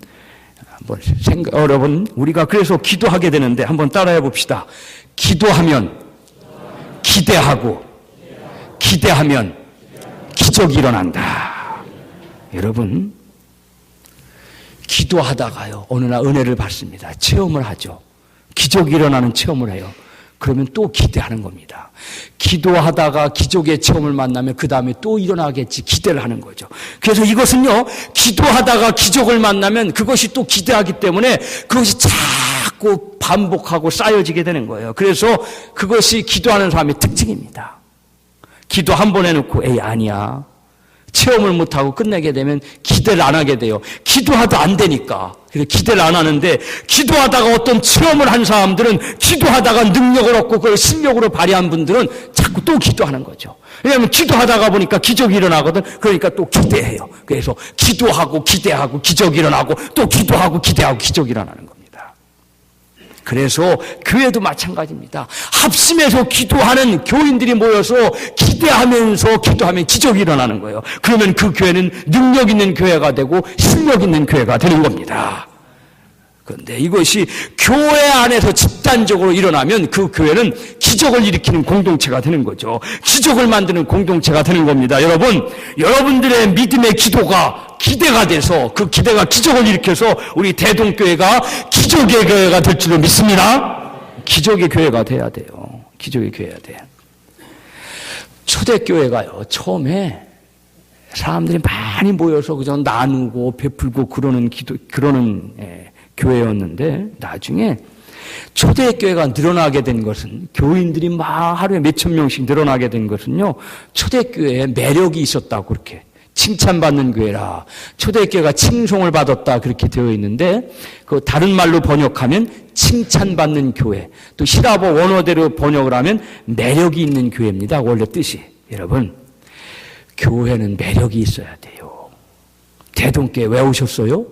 여러분, 우리가 그래서 기도하게 되는데 한번 따라해 봅시다. 기도하면 기대하고, 기대하면 기적이 일어난다. 여러분, 기도하다가요, 어느 날 은혜를 받습니다. 체험을 하죠. 기적이 일어나는 체험을 해요. 그러면 또 기대하는 겁니다. 기도하다가 기적의 체험을 만나면 그 다음에 또 일어나겠지 기대를 하는 거죠. 그래서 이것은요, 기도하다가 기적을 만나면 그것이 또 기대하기 때문에 그것이 자꾸 반복하고 쌓여지게 되는 거예요. 그래서 그것이 기도하는 사람의 특징입니다. 기도 한 번 해놓고 에이 아니야, 체험을 못하고 끝내게 되면 기대를 안 하게 돼요. 기도하다 안 되니까. 그래서 기대를 안 하는데, 기도하다가 어떤 체험을 한 사람들은, 기도하다가 능력을 얻고 그걸 실력으로 발휘한 분들은 자꾸 또 기도하는 거죠. 왜냐하면 기도하다가 보니까 기적이 일어나거든. 그러니까 또 기대해요. 그래서 기도하고 기대하고 기적이 일어나고, 또 기도하고 기대하고 기적이 일어나는 겁니다. 그래서 교회도 마찬가지입니다. 합심해서 기도하는 교인들이 모여서 기대하면서 기도하면 기적이 일어나는 거예요. 그러면 그 교회는 능력 있는 교회가 되고 실력 있는 교회가 되는 겁니다. 그런데 이것이 교회 안에서 집단적으로 일어나면 그 교회는 기적을 일으키는 공동체가 되는 거죠. 기적을 만드는 공동체가 되는 겁니다. 여러분, 여러분들의 믿음의 기도가 기대가 돼서 그 기대가 기적을 일으켜서 우리 대동교회가 기적의 교회가 될 줄로 믿습니다. 기적의 교회가 돼야 돼요. 기적의 교회가 돼요. 초대교회가요, 처음에 사람들이 많이 모여서 그저 나누고 베풀고 그러는 교회였는데, 나중에 초대교회가 늘어나게 된 것은, 교인들이 막 하루에 몇천 명씩 늘어나게 된 것은요, 초대교회에 매력이 있었다고 그렇게 칭찬받는 교회라, 초대교회가 칭송을 받았다 그렇게 되어 있는데, 그 다른 말로 번역하면 칭찬받는 교회, 또 히라보 원어대로 번역을 하면 매력이 있는 교회입니다. 원래 뜻이. 여러분, 교회는 매력이 있어야 돼요. 대동교회 왜 오셨어요?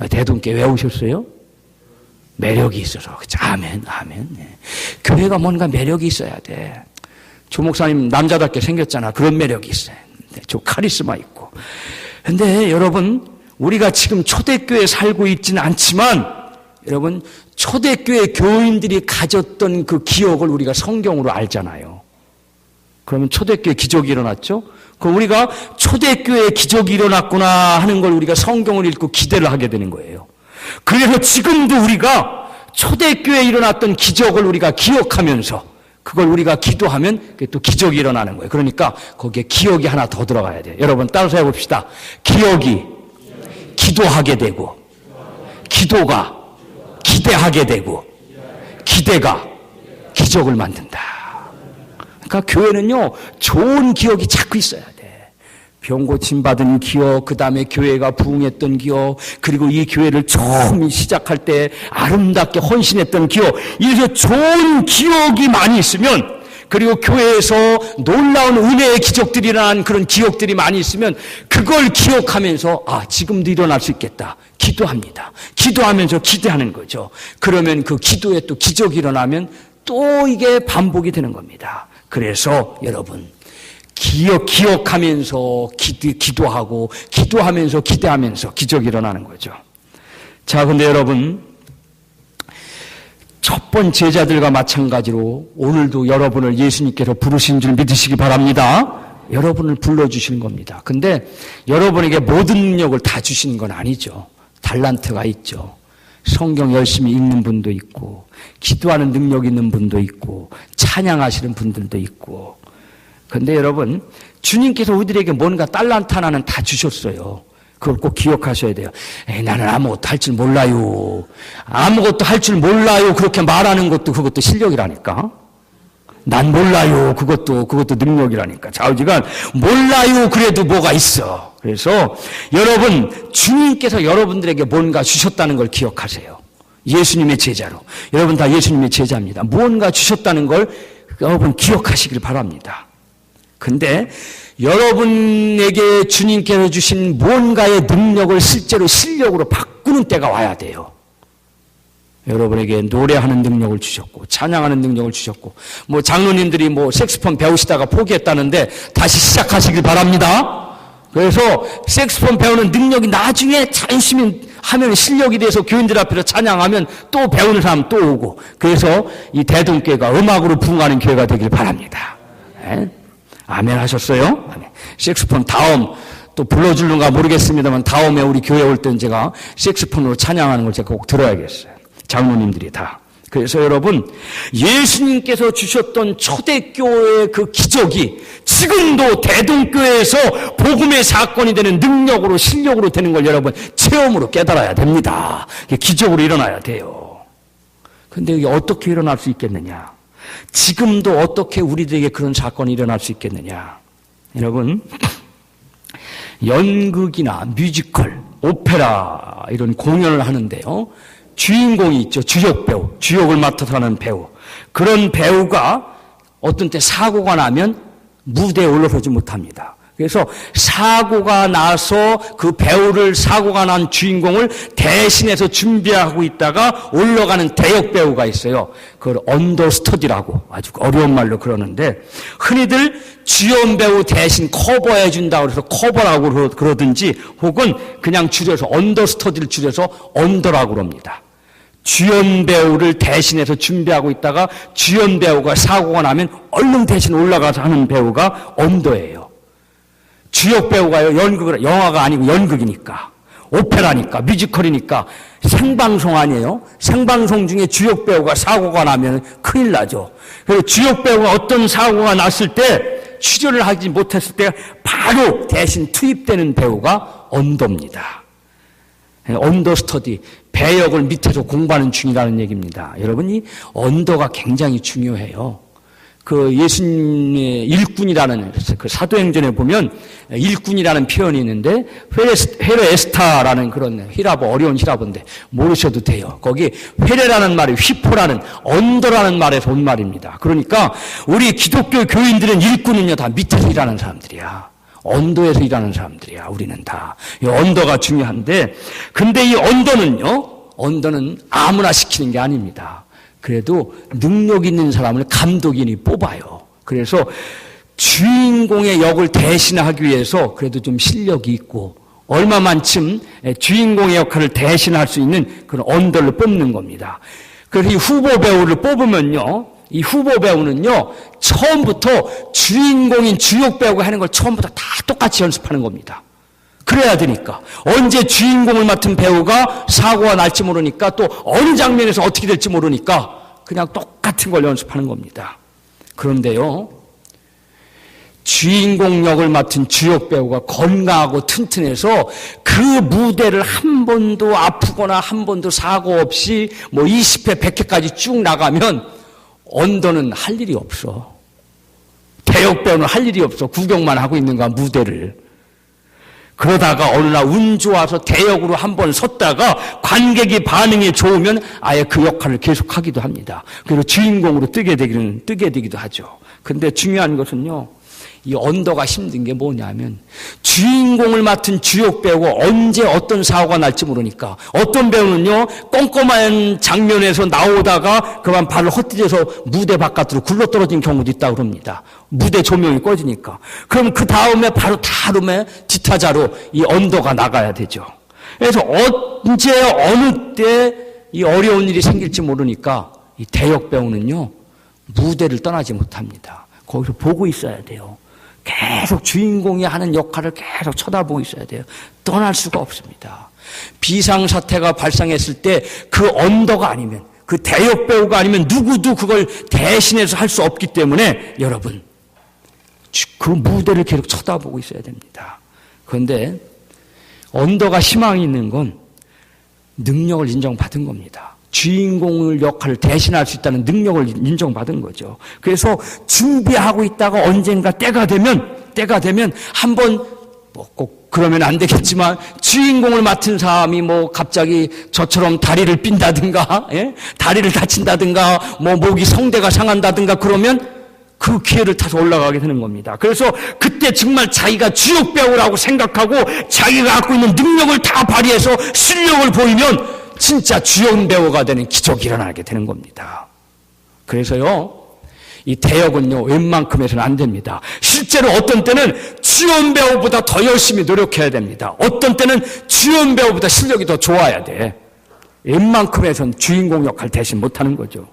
대동교회 왜 오셨어요? 매력이 있어서. 그쵸? 아멘, 아멘. 네. 교회가 뭔가 매력이 있어야 돼. 조 목사님 남자답게 생겼잖아. 그런 매력이 있어요. 저 카리스마 있고. 근데 여러분, 우리가 지금 초대교회에 살고 있지는 않지만, 여러분, 초대교회 교인들이 가졌던 그 기억을 우리가 성경으로 알잖아요. 그러면 초대교회 기적이 일어났죠? 그럼 우리가 초대교회에 기적이 일어났구나 하는 걸 우리가 성경을 읽고 기대를 하게 되는 거예요. 그래서 지금도 우리가 초대교회에 일어났던 기적을 우리가 기억하면서 그걸 우리가 기도하면 그게 또 기적이 일어나는 거예요. 그러니까 거기에 기억이 하나 더 들어가야 돼요. 여러분 따라서 해봅시다. 기억이 기도하게 되고, 기도가 기대하게 되고, 기대가 기적을 만든다. 그러니까 교회는요, 좋은 기억이 자꾸 있어야 돼. 병 고침 받은 기억, 그 다음에 교회가 부흥했던 기억, 그리고 이 교회를 처음 시작할 때 아름답게 헌신했던 기억, 이래서 좋은 기억이 많이 있으면, 그리고 교회에서 놀라운 은혜의 기적들이 일어난 그런 기억들이 많이 있으면 그걸 기억하면서 지금도 일어날 수 있겠다. 기도합니다. 기도하면서 기대하는 거죠. 그러면 그 기도에 또 기적이 일어나면 또 이게 반복이 되는 겁니다. 그래서 여러분 기억하면서 기도하고 기도하면서 기대하면서 기적이 일어나는 거죠. 자, 근데 여러분 첫 번째 제자들과 마찬가지로 오늘도 여러분을 예수님께서 부르신 줄 믿으시기 바랍니다. 여러분을 불러주시는 겁니다. 근데 여러분에게 모든 능력을 다 주시는 건 아니죠. 달란트가 있죠. 성경 열심히 읽는 분도 있고 기도하는 능력 있는 분도 있고 찬양하시는 분들도 있고. 근데 여러분 주님께서 우리들에게 뭔가 달란트 하나는 다 주셨어요. 그걸 꼭 기억하셔야 돼요. 나는 아무것도 할 줄 몰라요. 아무것도 할 줄 몰라요. 그렇게 말하는 것도 그것도 실력이라니까. 난 몰라요. 그것도 능력이라니까. 좌우지간 몰라요. 그래도 뭐가 있어. 그래서 여러분 주님께서 여러분들에게 뭔가 주셨다는 걸 기억하세요. 예수님의 제자로. 여러분 다 예수님의 제자입니다. 무언가 주셨다는 걸 여러분 기억하시길 바랍니다. 근데 여러분에게 주님께서 주신 무언가의 능력을 실제로 실력으로 바꾸는 때가 와야 돼요. 여러분에게 노래하는 능력을 주셨고 찬양하는 능력을 주셨고 장로님들이 색소폰 배우시다가 포기했다는데 다시 시작하시길 바랍니다. 그래서 색소폰 배우는 능력이 나중에 열심히 하면 실력이 돼서 교인들 앞에서 찬양하면 또 배우는 사람 또 오고, 그래서 이 대동교회가 음악으로 부흥하는 교회가 되길 바랍니다. 네? 아멘 하셨어요? 아멘. 색소폰 다음 또 불러줄는가 모르겠습니다만 다음에 우리 교회 올 때는 제가 색소폰으로 찬양하는 걸 제가 꼭 들어야겠어요. 장로님들이 다. 그래서 여러분 예수님께서 주셨던 초대교회의 그 기적이 지금도 대동교회에서 복음의 사건이 되는 능력으로 실력으로 되는 걸 여러분 체험으로 깨달아야 됩니다. 기적으로 일어나야 돼요. 근데 이게 어떻게 일어날 수 있겠느냐? 지금도 어떻게 우리들에게 그런 사건이 일어날 수 있겠느냐? 여러분 연극이나 뮤지컬, 오페라 이런 공연을 하는데요. 주인공이 있죠. 주역 배우, 주역을 맡아서 하는 배우. 그런 배우가 어떤 때 사고가 나면 무대에 올라서지 못합니다. 그래서 사고가 나서 그 배우를, 사고가 난 주인공을 대신해서 준비하고 있다가 올라가는 대역 배우가 있어요. 그걸 언더스터디라고 아주 어려운 말로 그러는데, 흔히들 주연 배우 대신 커버해 준다고 해서 커버라고 그러든지 혹은 그냥 줄여서 언더스터디를 줄여서 언더라고 그럽니다. 주연 배우를 대신해서 준비하고 있다가 주연 배우가 사고가 나면 얼른 대신 올라가서 하는 배우가 언더예요. 주역 배우가요, 영화가 아니고 연극이니까, 오페라니까, 뮤지컬이니까 생방송 아니에요? 생방송 중에 주역 배우가 사고가 나면 큰일 나죠. 그리고 주역 배우가 어떤 사고가 났을 때 출연을 하지 못했을 때 바로 대신 투입되는 배우가 언더입니다. 언더스터디, 배역을 밑에서 공부하는 중이라는 얘기입니다. 여러분, 이 언더가 굉장히 중요해요. 그 예수님의 일꾼이라는, 그 사도행전에 보면 일꾼이라는 표현이 있는데, 헤레에스타라는 그런 히라보, 어려운 히라보인데 모르셔도 돼요. 거기 헤레라는 말이 휘포라는, 언더라는 말에서 온 말입니다. 그러니까 우리 기독교 교인들은 일꾼은요 다 밑에서 일하는 사람들이야. 언더에서 일하는 사람들이야. 우리는 다. 이 언더가 중요한데, 근데 이 언더는 아무나 시키는 게 아닙니다. 그래도 능력 있는 사람을 감독인이 뽑아요. 그래서 주인공의 역을 대신하기 위해서 그래도 좀 실력이 있고 얼마만큼 주인공의 역할을 대신할 수 있는 그런 언더를 뽑는 겁니다. 그래서 이 후보 배우를 뽑으면요, 이 후보 배우는요 처음부터 주인공인 주역 배우가 하는 걸 처음부터 다 똑같이 연습하는 겁니다. 그래야 되니까. 언제 주인공을 맡은 배우가 사고가 날지 모르니까, 또 어느 장면에서 어떻게 될지 모르니까 그냥 똑같은 걸 연습하는 겁니다. 그런데요, 주인공 역을 맡은 주역 배우가 건강하고 튼튼해서 그 무대를 한 번도 아프거나 한 번도 사고 없이 20회, 100회까지 쭉 나가면 언더는 할 일이 없어. 대역 배우는 할 일이 없어. 구경만 하고 있는 거야, 무대를. 그러다가 어느 날 운 좋아서 대역으로 한번 섰다가 관객이 반응이 좋으면 아예 그 역할을 계속하기도 합니다. 그리고 주인공으로 뜨게 되기도 하죠. 근데 중요한 것은요, 이 언더가 힘든 게 뭐냐면 주인공을 맡은 주역 배우가 언제 어떤 사고가 날지 모르니까 어떤 배우는요 꼼꼼한 장면에서 나오다가 그만 발을 헛디뎌서 무대 바깥으로 굴러떨어진 경우도 있다고 그럽니다. 무대 조명이 꺼지니까. 그럼 그 다음에 바로 다음에 뒤타자로 이 언더가 나가야 되죠. 그래서 언제 어느 때 이 어려운 일이 생길지 모르니까 이 대역 배우는요 무대를 떠나지 못합니다. 거기서 보고 있어야 돼요. 계속 주인공이 하는 역할을 계속 쳐다보고 있어야 돼요. 떠날 수가 없습니다. 비상사태가 발생했을 때 그 언더가 아니면, 그 대역 배우가 아니면 누구도 그걸 대신해서 할 수 없기 때문에 여러분, 그 무대를 계속 쳐다보고 있어야 됩니다. 그런데 언더가 희망이 있는 건 능력을 인정받은 겁니다. 주인공을 역할을 대신할 수 있다는 능력을 인정받은 거죠. 그래서 준비하고 있다가 언젠가 때가 되면 한번 뭐 꼭 그러면 안 되겠지만 주인공을 맡은 사람이 뭐 갑자기 저처럼 다리를 삔다든가, 예? 다리를 다친다든가, 뭐 목이 성대가 상한다든가 그러면 그 기회를 타서 올라가게 되는 겁니다. 그래서 그때 정말 자기가 주역 배우라고 생각하고 자기가 갖고 있는 능력을 다 발휘해서 실력을 보이면 진짜 주연 배우가 되는 기적이 일어나게 되는 겁니다. 그래서요, 이 대역은요, 웬만큼에서는 안 됩니다. 실제로 어떤 때는 주연 배우보다 더 열심히 노력해야 됩니다. 어떤 때는 주연 배우보다 실력이 더 좋아야 돼. 웬만큼에서는 주인공 역할 대신 못하는 거죠.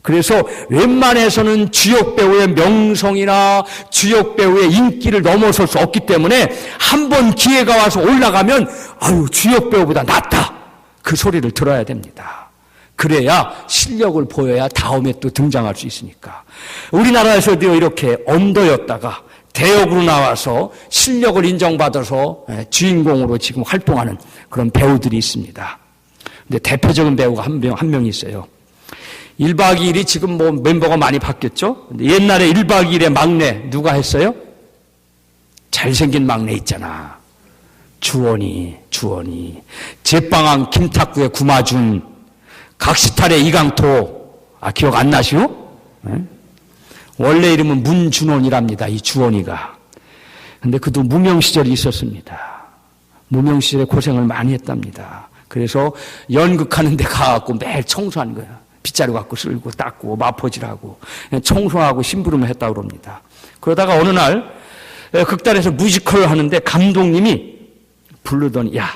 그래서 웬만해서는 주역 배우의 명성이나 주역 배우의 인기를 넘어설 수 없기 때문에 한 번 기회가 와서 올라가면 아유, 주역 배우보다 낫다. 그 소리를 들어야 됩니다. 그래야 실력을 보여야 다음에 또 등장할 수 있으니까. 우리나라에서도 이렇게 언더였다가 대역으로 나와서 실력을 인정받아서 주인공으로 지금 활동하는 그런 배우들이 있습니다. 근데 대표적인 배우가 한 명 있어요. 1박 2일이 지금 뭐 멤버가 많이 바뀌었죠? 근데 옛날에 1박 2일의 막내 누가 했어요? 잘생긴 막내 있잖아. 주원이, 제빵왕 김탁구의 구마준, 각시탈의 이강토, 기억 안 나시오? 네? 원래 이름은 문준원이랍니다, 이 주원이가. 근데 그도 무명 시절이 있었습니다. 무명 시절에 고생을 많이 했답니다. 그래서 연극하는 데 가갖고 매일 청소한 거야. 빗자루 갖고 쓸고 닦고 마포질하고 청소하고 심부름을 했다고 그럽니다. 그러다가 어느 날 극단에서 뮤지컬을 하는데 감독님이 부르더니 야,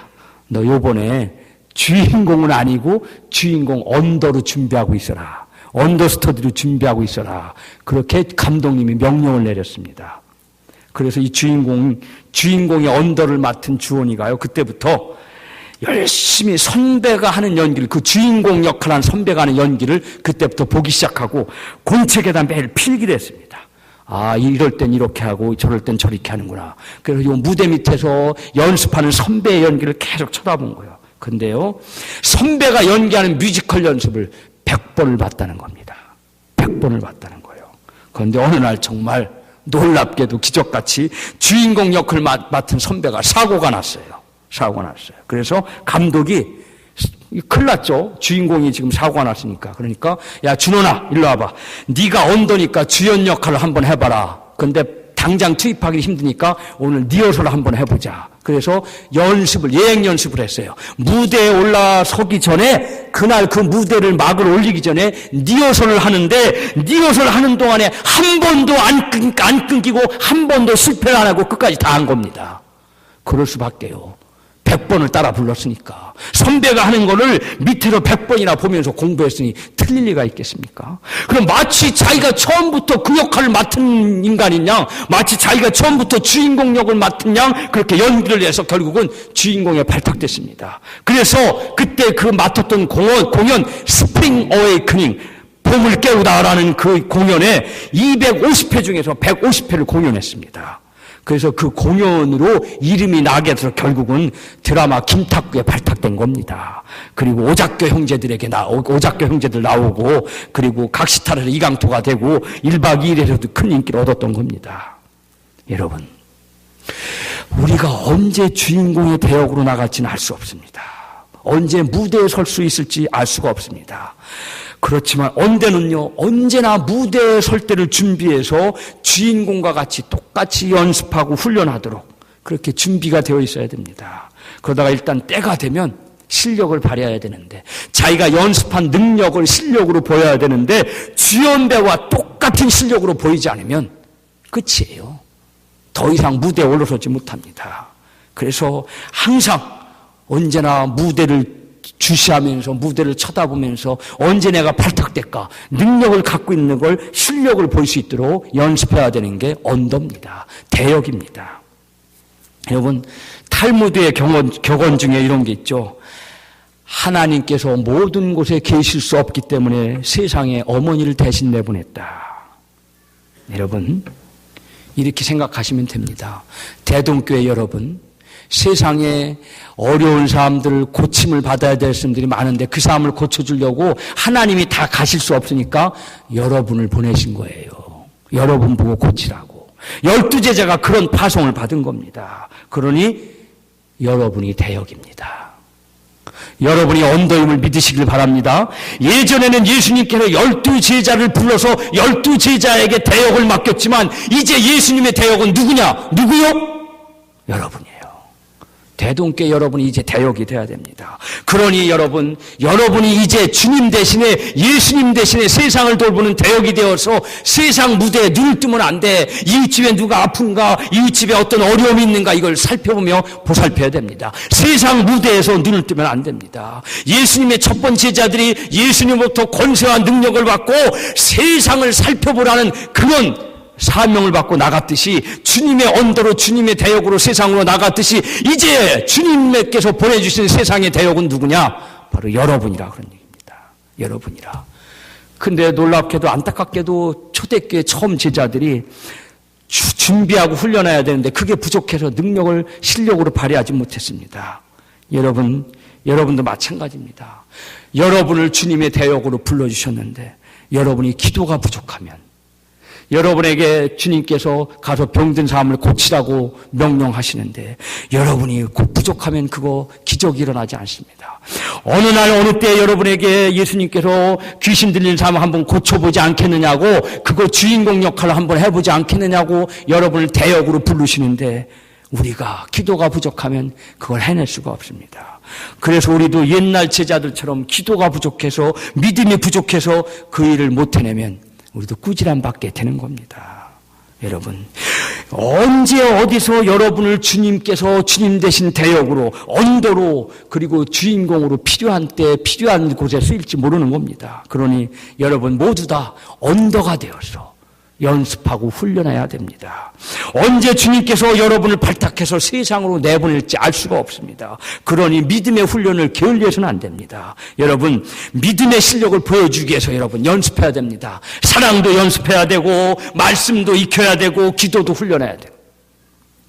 너 요번에 주인공은 아니고 주인공 언더로 준비하고 있어라. 언더스터디로 준비하고 있어라. 그렇게 감독님이 명령을 내렸습니다. 그래서 이 주인공의 언더를 맡은 주원이가요, 그때부터 열심히 선배가 하는 연기를, 그 주인공 역할을 한 선배가 하는 연기를 그때부터 보기 시작하고 곤책에다 매일 필기를 했습니다. 이럴 땐 이렇게 하고 저럴 땐 저렇게 하는구나. 그래서 이 무대 밑에서 연습하는 선배의 연기를 계속 쳐다본 거예요. 근데요, 선배가 연기하는 뮤지컬 연습을 100번을 봤다는 겁니다. 100번을 봤다는 거예요. 그런데 어느 날 정말 놀랍게도 기적같이 주인공 역할을 맡은 선배가 사고가 났어요. 그래서 감독이 큰일 났죠. 주인공이 지금 사고가 났으니까. 그러니까 야, 준원아, 일로 와봐. 네가 언더니까 주연 역할을 한번 해봐라. 근데 당장 투입하기 힘드니까 오늘 리허설을 한번 해보자. 그래서 예행 연습을 했어요. 무대에 올라서기 전에, 그날 그 무대를 막을 올리기 전에 리허설을 하는데, 리허설 하는 동안에 한 번도 안 끊기고 한 번도 실패를 안 하고 끝까지 다 한 겁니다. 그럴 수밖에요. 100번을 따라 불렀으니까. 선배가 하는 거를 밑에서 100번이나 보면서 공부했으니 틀릴 리가 있겠습니까? 그럼 마치 자기가 처음부터 그 역할을 맡은 인간인 양, 마치 자기가 처음부터 주인공 역을 맡은 양 그렇게 연기를 해서 결국은 주인공에 발탁됐습니다. 그래서 그때 그 맡았던 공연 스프링 어웨이크닝, 봄을 깨우다라는 그 공연에 250회 중에서 150회를 공연했습니다. 그래서 그 공연으로 이름이 나게 돼서 결국은 드라마 김탁구에 발탁된 겁니다. 그리고 오작교 형제들 나오고, 그리고 각시탈에서 이강토가 되고 1박 2일에서도 큰 인기를 얻었던 겁니다. 여러분, 우리가 언제 주인공의 대역으로 나갈지는 알 수 없습니다. 언제 무대에 설 수 있을지 알 수가 없습니다. 그렇지만 언제나 무대에 설 때를 준비해서 주인공과 같이 똑같이 연습하고 훈련하도록 그렇게 준비가 되어 있어야 됩니다. 그러다가 일단 때가 되면 실력을 발휘해야 되는데, 자기가 연습한 능력을 실력으로 보여야 되는데, 주연배와 똑같은 실력으로 보이지 않으면 끝이에요. 더 이상 무대에 올라서지 못합니다. 그래서 항상 언제나 무대를 주시하면서, 무대를 쳐다보면서 언제 내가 발탁될까, 능력을 갖고 있는 걸, 실력을 볼 수 있도록 연습해야 되는 게 언더입니다. 대역입니다. 여러분, 탈무드의 격언 중에 이런 게 있죠. 하나님께서 모든 곳에 계실 수 없기 때문에 세상에 어머니를 대신 내보냈다. 여러분, 이렇게 생각하시면 됩니다. 대동교회 여러분, 세상에 어려운 사람들, 고침을 받아야 될 사람들이 많은데 그 사람을 고쳐주려고 하나님이 다 가실 수 없으니까 여러분을 보내신 거예요. 여러분 보고 고치라고. 12제자가 그런 파송을 받은 겁니다. 그러니 여러분이 대역입니다. 여러분이 언더임을 믿으시길 바랍니다. 예전에는 예수님께서 12제자를 불러서 12제자에게 대역을 맡겼지만 이제 예수님의 대역은 누구냐? 누구요? 여러분이에요. 대동교회 여러분이 이제 대역이 돼야 됩니다. 그러니 여러분이 이제 주님 대신에, 예수님 대신에 세상을 돌보는 대역이 되어서 세상 무대에 눈을 뜨면 안 돼. 이웃집에 누가 아픈가, 이웃집에 어떤 어려움이 있는가, 이걸 살펴보며 보살펴야 됩니다. 세상 무대에서 눈을 뜨면 안 됩니다. 예수님의 첫 번째 제자들이 예수님으로부터 권세와 능력을 받고 세상을 살펴보라는 그런 사명을 받고 나갔듯이, 주님의 언더로, 주님의 대역으로 세상으로 나갔듯이, 이제 주님께서 보내주신 세상의 대역은 누구냐? 바로 여러분이라 그런 얘기입니다. 여러분이라. 근데 놀랍게도 안타깝게도 초대교회 처음 제자들이 준비하고 훈련해야 되는데 그게 부족해서 능력을 실력으로 발휘하지 못했습니다. 여러분도 마찬가지입니다. 여러분을 주님의 대역으로 불러주셨는데 여러분이 기도가 부족하면, 여러분에게 주님께서 가서 병든 사람을 고치라고 명령하시는데 여러분이 부족하면 그거 기적이 일어나지 않습니다. 어느 날 어느 때 여러분에게 예수님께서 귀신 들린 사람 한번 고쳐보지 않겠느냐고, 그거 주인공 역할을 한번 해보지 않겠느냐고 여러분을 대역으로 부르시는데 우리가 기도가 부족하면 그걸 해낼 수가 없습니다. 그래서 우리도 옛날 제자들처럼 기도가 부족해서, 믿음이 부족해서 그 일을 못 해내면 우리도 꾸지람 받게 되는 겁니다. 여러분, 언제 어디서 여러분을 주님께서 주님 대신 대역으로, 언더로, 그리고 주인공으로 필요한 때 필요한 곳에 쓰일지 모르는 겁니다. 그러니 여러분 모두 다 언더가 되어서 연습하고 훈련해야 됩니다. 언제 주님께서 여러분을 발탁해서 세상으로 내보낼지 알 수가 없습니다. 그러니 믿음의 훈련을 게을리해서는 안 됩니다. 여러분, 믿음의 실력을 보여주기 위해서 여러분 연습해야 됩니다. 사랑도 연습해야 되고, 말씀도 익혀야 되고, 기도도 훈련해야 돼요.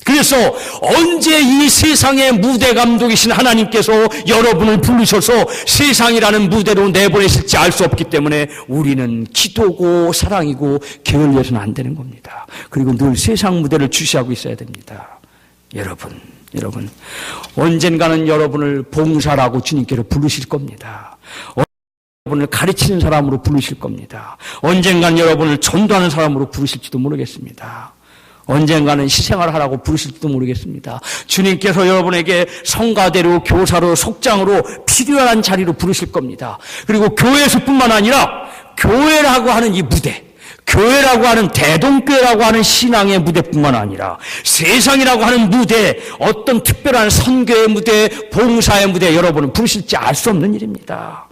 그래서 언제 이 세상의 무대 감독이신 하나님께서 여러분을 부르셔서 세상이라는 무대로 내보내실지 알 수 없기 때문에 우리는 기도고 사랑이고 게을리해서는 안 되는 겁니다. 그리고 늘 세상 무대를 주시하고 있어야 됩니다. 여러분, 언젠가는 여러분을 봉사라고 주님께서 부르실 겁니다. 여러분을 가르치는 사람으로 부르실 겁니다. 언젠가는 여러분을 전도하는 사람으로 부르실지도 모르겠습니다. 언젠가는 희생을 하라고 부르실지도 모르겠습니다. 주님께서 여러분에게 성가대로, 교사로, 속장으로 필요한 자리로 부르실 겁니다. 그리고 교회에서뿐만 아니라 교회라고 하는 이 무대, 교회라고 하는 대동교회라고 하는 신앙의 무대뿐만 아니라 세상이라고 하는 무대, 어떤 특별한 선교의 무대, 봉사의 무대, 여러분은 부르실지 알 수 없는 일입니다.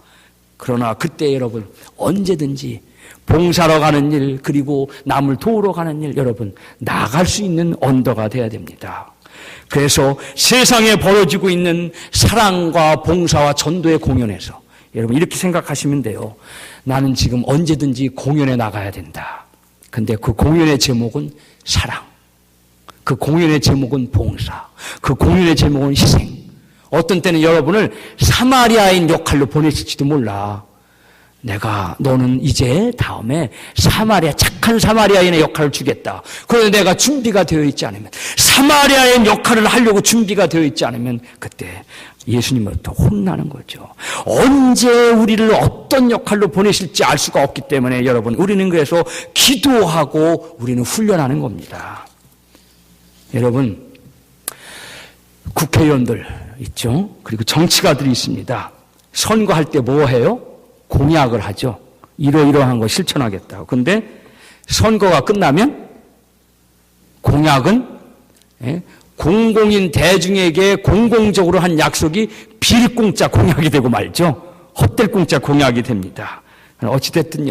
그러나 그때 여러분 언제든지 봉사로 가는 일, 그리고 남을 도우러 가는 일, 여러분 나갈 수 있는 언더가 돼야 됩니다. 그래서 세상에 벌어지고 있는 사랑과 봉사와 전도의 공연에서 여러분 이렇게 생각하시면 돼요. 나는 지금 언제든지 공연에 나가야 된다. 근데 그 공연의 제목은 사랑, 그 공연의 제목은 봉사, 그 공연의 제목은 희생. 어떤 때는 여러분을 사마리아인 역할로 보내실지도 몰라. 너는 이제 다음에 착한 사마리아인의 역할을 주겠다. 그런데 내가 준비가 되어 있지 않으면, 사마리아인 역할을 하려고 준비가 되어 있지 않으면 그때 예수님으로부터 혼나는 거죠. 언제 우리를 어떤 역할로 보내실지 알 수가 없기 때문에 여러분, 우리는 그래서 기도하고 우리는 훈련하는 겁니다. 여러분, 국회의원들 있죠? 그리고 정치가들이 있습니다. 선거할 때 뭐 해요? 공약을 하죠. 이러이러한 거 실천하겠다고. 근데 선거가 끝나면 공약은 공공인 대중에게 공공적으로 한 약속이 빌공짜 공약이 되고 말죠. 헛될공짜 공약이 됩니다. 어찌됐든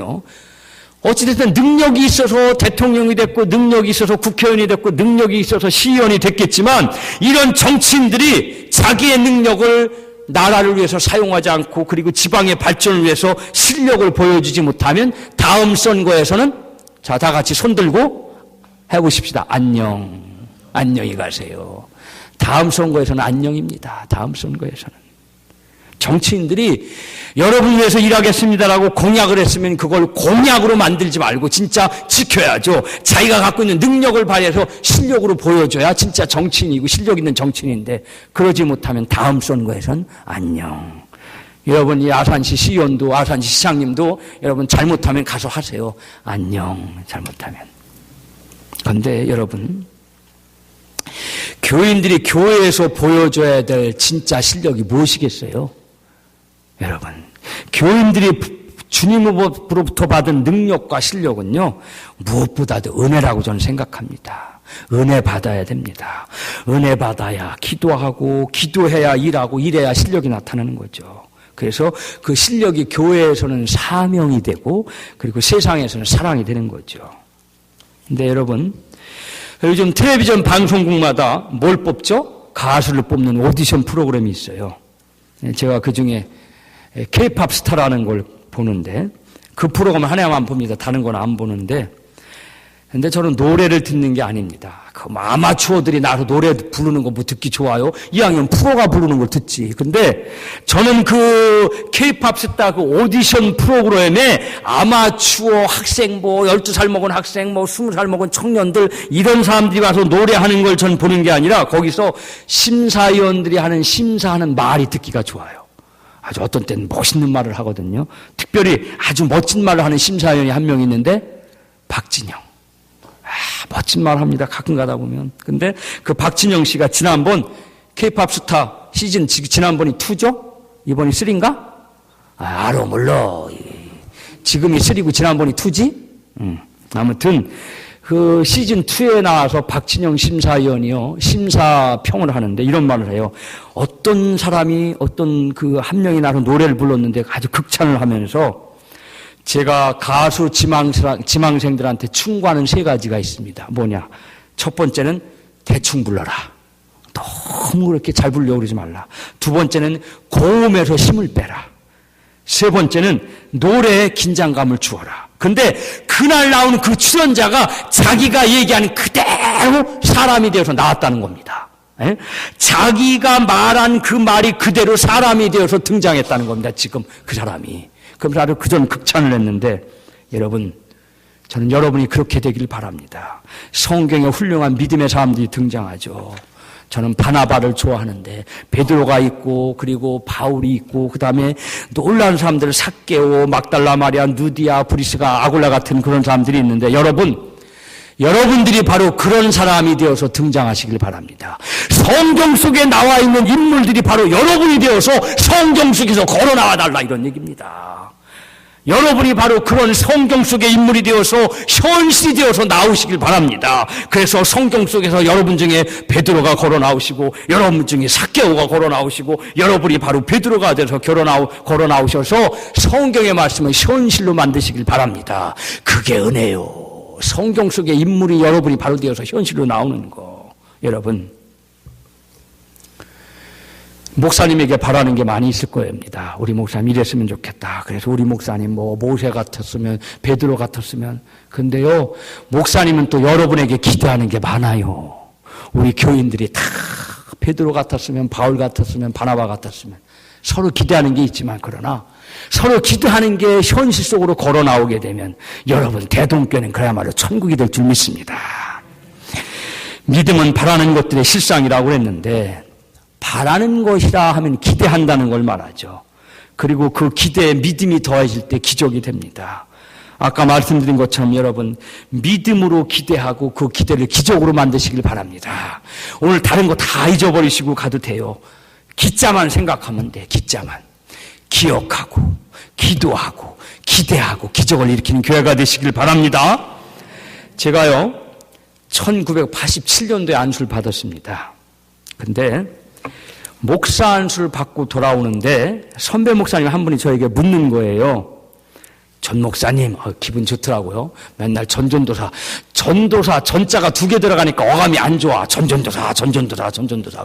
능력이 있어서 대통령이 됐고, 능력이 있어서 국회의원이 됐고, 능력이 있어서 시의원이 됐겠지만, 이런 정치인들이 자기의 능력을 나라를 위해서 사용하지 않고, 그리고 지방의 발전을 위해서 실력을 보여주지 못하면 다음 선거에서는 다 같이 손들고 해보십시다. 안녕히 가세요. 다음 선거에서는 안녕입니다. 다음 선거에서는. 정치인들이 여러분 위해서 일하겠습니다라고 공약을 했으면 그걸 공약으로 만들지 말고 진짜 지켜야죠. 자기가 갖고 있는 능력을 발휘해서 실력으로 보여줘야 진짜 정치인이고 실력 있는 정치인인데, 그러지 못하면 다음 선거에선 안녕. 여러분, 이 아산시 시의원도 아산시 시장님도 여러분 잘못하면 가서 하세요. 안녕. 잘못하면. 그런데 여러분, 교인들이 교회에서 보여줘야 될 진짜 실력이 무엇이겠어요? 여러분, 교인들이 주님으로부터 받은 능력과 실력은요, 무엇보다도 은혜라고 저는 생각합니다. 은혜 받아야 됩니다. 은혜 받아야 기도하고, 기도해야 일하고, 일해야 실력이 나타나는 거죠. 그래서 그 실력이 교회에서는 사명이 되고, 그리고 세상에서는 사랑이 되는 거죠. 근데 여러분, 요즘 텔레비전 방송국마다 뭘 뽑죠? 가수를 뽑는 오디션 프로그램이 있어요. 제가 그 중에 K-팝 스타라는 걸 보는데, 그 프로그램 하나만 봅니다. 다른 건 안 보는데, 근데 저는 노래를 듣는 게 아닙니다. 그 아마추어들이 나서 노래 부르는 거 뭐 듣기 좋아요? 이왕이면 프로가 부르는 걸 듣지. 근데 저는 그 K-팝 스타 그 오디션 프로그램에 아마추어 학생, 12살 먹은 학생, 20살 먹은 청년들, 이런 사람들이 와서 노래하는 걸 전 보는 게 아니라, 거기서 심사위원들이 심사하는 말이 듣기가 좋아요. 아주 어떤 때는 멋있는 말을 하거든요. 특별히 아주 멋진 말을 하는 심사위원이 한 명 있는데, 박진영. 멋진 말 합니다. 가끔 가다 보면. 근데 그 박진영 씨가 지난번 K-팝 스타 시즌, 지난번이 2죠? 이번이 3인가? 알아, 몰라. 지금이 3고 지난번이 2지? 아무튼 그 시즌 2에 나와서 박진영 심사위원이요, 심사평을 하는데 이런 말을 해요. 어떤 사람이, 어떤 그 한 명이 나서 노래를 불렀는데 아주 극찬을 하면서, 제가 가수 지망생들한테 충고하는 3가지가 있습니다. 뭐냐? 첫 번째는 대충 불러라. 너무 그렇게 잘 부르려고 그러지 말라. 두 번째는 고음에서 힘을 빼라. 세 번째는 노래에 긴장감을 주어라. 근데 그날 나오는 그 출연자가 자기가 얘기하는 그대로 사람이 되어서 나왔다는 겁니다. 자기가 말한 그 말이 그대로 사람이 되어서 등장했다는 겁니다. 지금 그 사람이. 그럼 나를 그전 극찬을 했는데, 여러분, 저는 여러분이 그렇게 되길 바랍니다. 성경에 훌륭한 믿음의 사람들이 등장하죠. 저는 바나바를 좋아하는데, 베드로가 있고, 그리고 바울이 있고, 그 다음에 놀라운 사람들, 삭개오, 막달라 마리아, 누디아, 브리스가, 아굴라 같은 그런 사람들이 있는데, 여러분들이 바로 그런 사람이 되어서 등장하시길 바랍니다. 성경 속에 나와 있는 인물들이 바로 여러분이 되어서 성경 속에서 걸어 나와 달라, 이런 얘기입니다. 여러분이 바로 그런 성경 속의 인물이 되어서 현실이 되어서 나오시길 바랍니다. 그래서 성경 속에서 여러분 중에 베드로가 걸어 나오시고, 여러분 중에 삭개오가 걸어 나오시고, 여러분이 바로 베드로가 돼서 걸어 나오셔서 성경의 말씀을 현실로 만드시길 바랍니다. 그게 은혜요. 성경 속의 인물이 여러분이 바로 되어서 현실로 나오는 거. 여러분, 목사님에게 바라는 게 많이 있을 겁니다. 우리 목사님 이랬으면 좋겠다. 그래서 우리 목사님 모세 같았으면, 베드로 같았으면. 근데요, 목사님은 또 여러분에게 기대하는 게 많아요. 우리 교인들이 다 베드로 같았으면, 바울 같았으면, 바나바 같았으면 서로 기대하는 게 있지만, 그러나 서로 기대하는 게 현실 속으로 걸어 나오게 되면 여러분, 대동교회는 그야말로 천국이 될 줄 믿습니다. 믿음은 바라는 것들의 실상이라고 했는데, 바라는 것이라 하면 기대한다는 걸 말하죠. 그리고 그 기대에 믿음이 더해질 때 기적이 됩니다. 아까 말씀드린 것처럼 여러분, 믿음으로 기대하고 그 기대를 기적으로 만드시길 바랍니다. 오늘 다른 거 다 잊어버리시고 가도 돼요. 기자만 생각하면 돼. 기자만. 기억하고 기도하고 기대하고 기적을 일으키는 교회가 되시길 바랍니다. 제가요 1987년도에 안수를 받았습니다. 근데 목사 안수를 받고 돌아오는데 선배 목사님 한 분이 저에게 묻는 거예요. 전 목사님, 기분 좋더라고요. 맨날 전전도사 전자가 2개 들어가니까 어감이 안 좋아. 전전도사.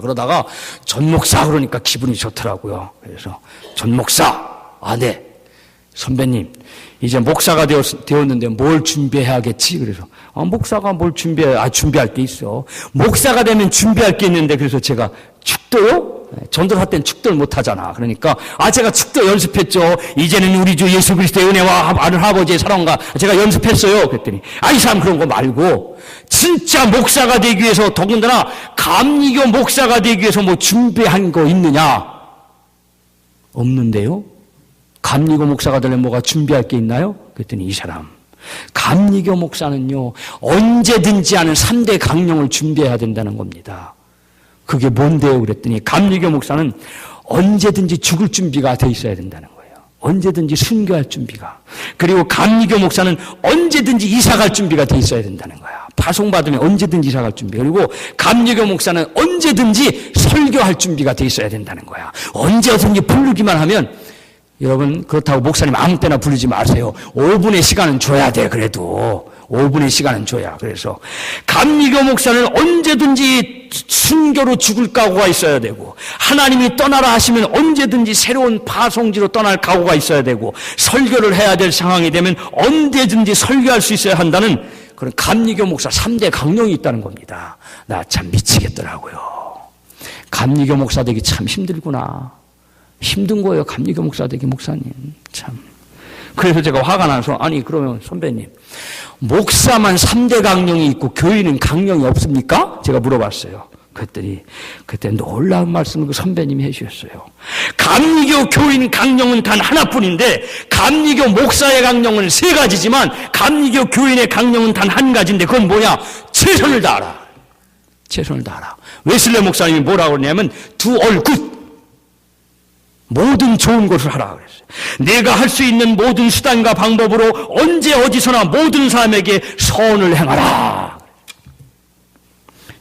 그러다가 전 목사 그러니까 기분이 좋더라고요. 그래서 전 목사, 네. 선배님, 이제 목사가 되었는데 뭘 준비해야겠지? 그래서 목사가 뭘 준비할 게 있어. 목사가 되면 준비할 게 있는데, 그래서 제가 축도요? 전도사 때는 축도를 못 하잖아. 그러니까 제가 축도 연습했죠. 이제는 우리 주 예수 그리스도의 은혜와 아버지의 사랑과 제가 연습했어요. 그랬더니 이 사람 그런 거 말고 진짜 목사가 되기 위해서, 더군다나 감리교 목사가 되기 위해서 뭐 준비한 거 있느냐? 없는데요. 감리교 목사가 되려면 뭐가 준비할 게 있나요? 그랬더니 이 사람, 감리교 목사는요 언제든지 하는 3대 강령을 준비해야 된다는 겁니다. 그게 뭔데요? 그랬더니 감리교 목사는 언제든지 죽을 준비가 돼 있어야 된다는 거예요. 언제든지 순교할 준비가. 그리고 감리교 목사는 언제든지 이사갈 준비가 돼 있어야 된다는 거야. 파송받으면 언제든지 이사갈 준비. 그리고 감리교 목사는 언제든지 설교할 준비가 돼 있어야 된다는 거야. 언제든지 부르기만 하면, 여러분 그렇다고 목사님 아무 때나 부르지 마세요. 5분의 시간은 줘야 돼. 그래도 5분의 시간은 줘야. 그래서 감리교 목사는 언제든지 순교로 죽을 각오가 있어야 되고, 하나님이 떠나라 하시면 언제든지 새로운 파송지로 떠날 각오가 있어야 되고, 설교를 해야 될 상황이 되면 언제든지 설교할 수 있어야 한다는 그런 감리교 목사 3대 강령이 있다는 겁니다. 나 참 미치겠더라고요. 감리교 목사 되기 참 힘들구나. 힘든 거예요. 감리교 목사 되기. 목사님 참. 그래서 제가 화가 나서, 그러면 선배님, 목사만 3대 강령이 있고 교인은 강령이 없습니까? 제가 물어봤어요. 그랬더니 그때 놀라운 말씀을 그 선배님이 해주셨어요. 감리교 교인 강령은 단 하나뿐인데, 감리교 목사의 강령은 3가지지만 감리교 교인의 강령은 단 1가지인데, 그건 뭐냐? 최선을 다하라. 최선을 다하라. 웨슬레 목사님이 뭐라고 그러냐면 do all good. 모든 좋은 것을 하라 그랬어요. 내가 할 수 있는 모든 수단과 방법으로 언제 어디서나 모든 사람에게 선을 행하라.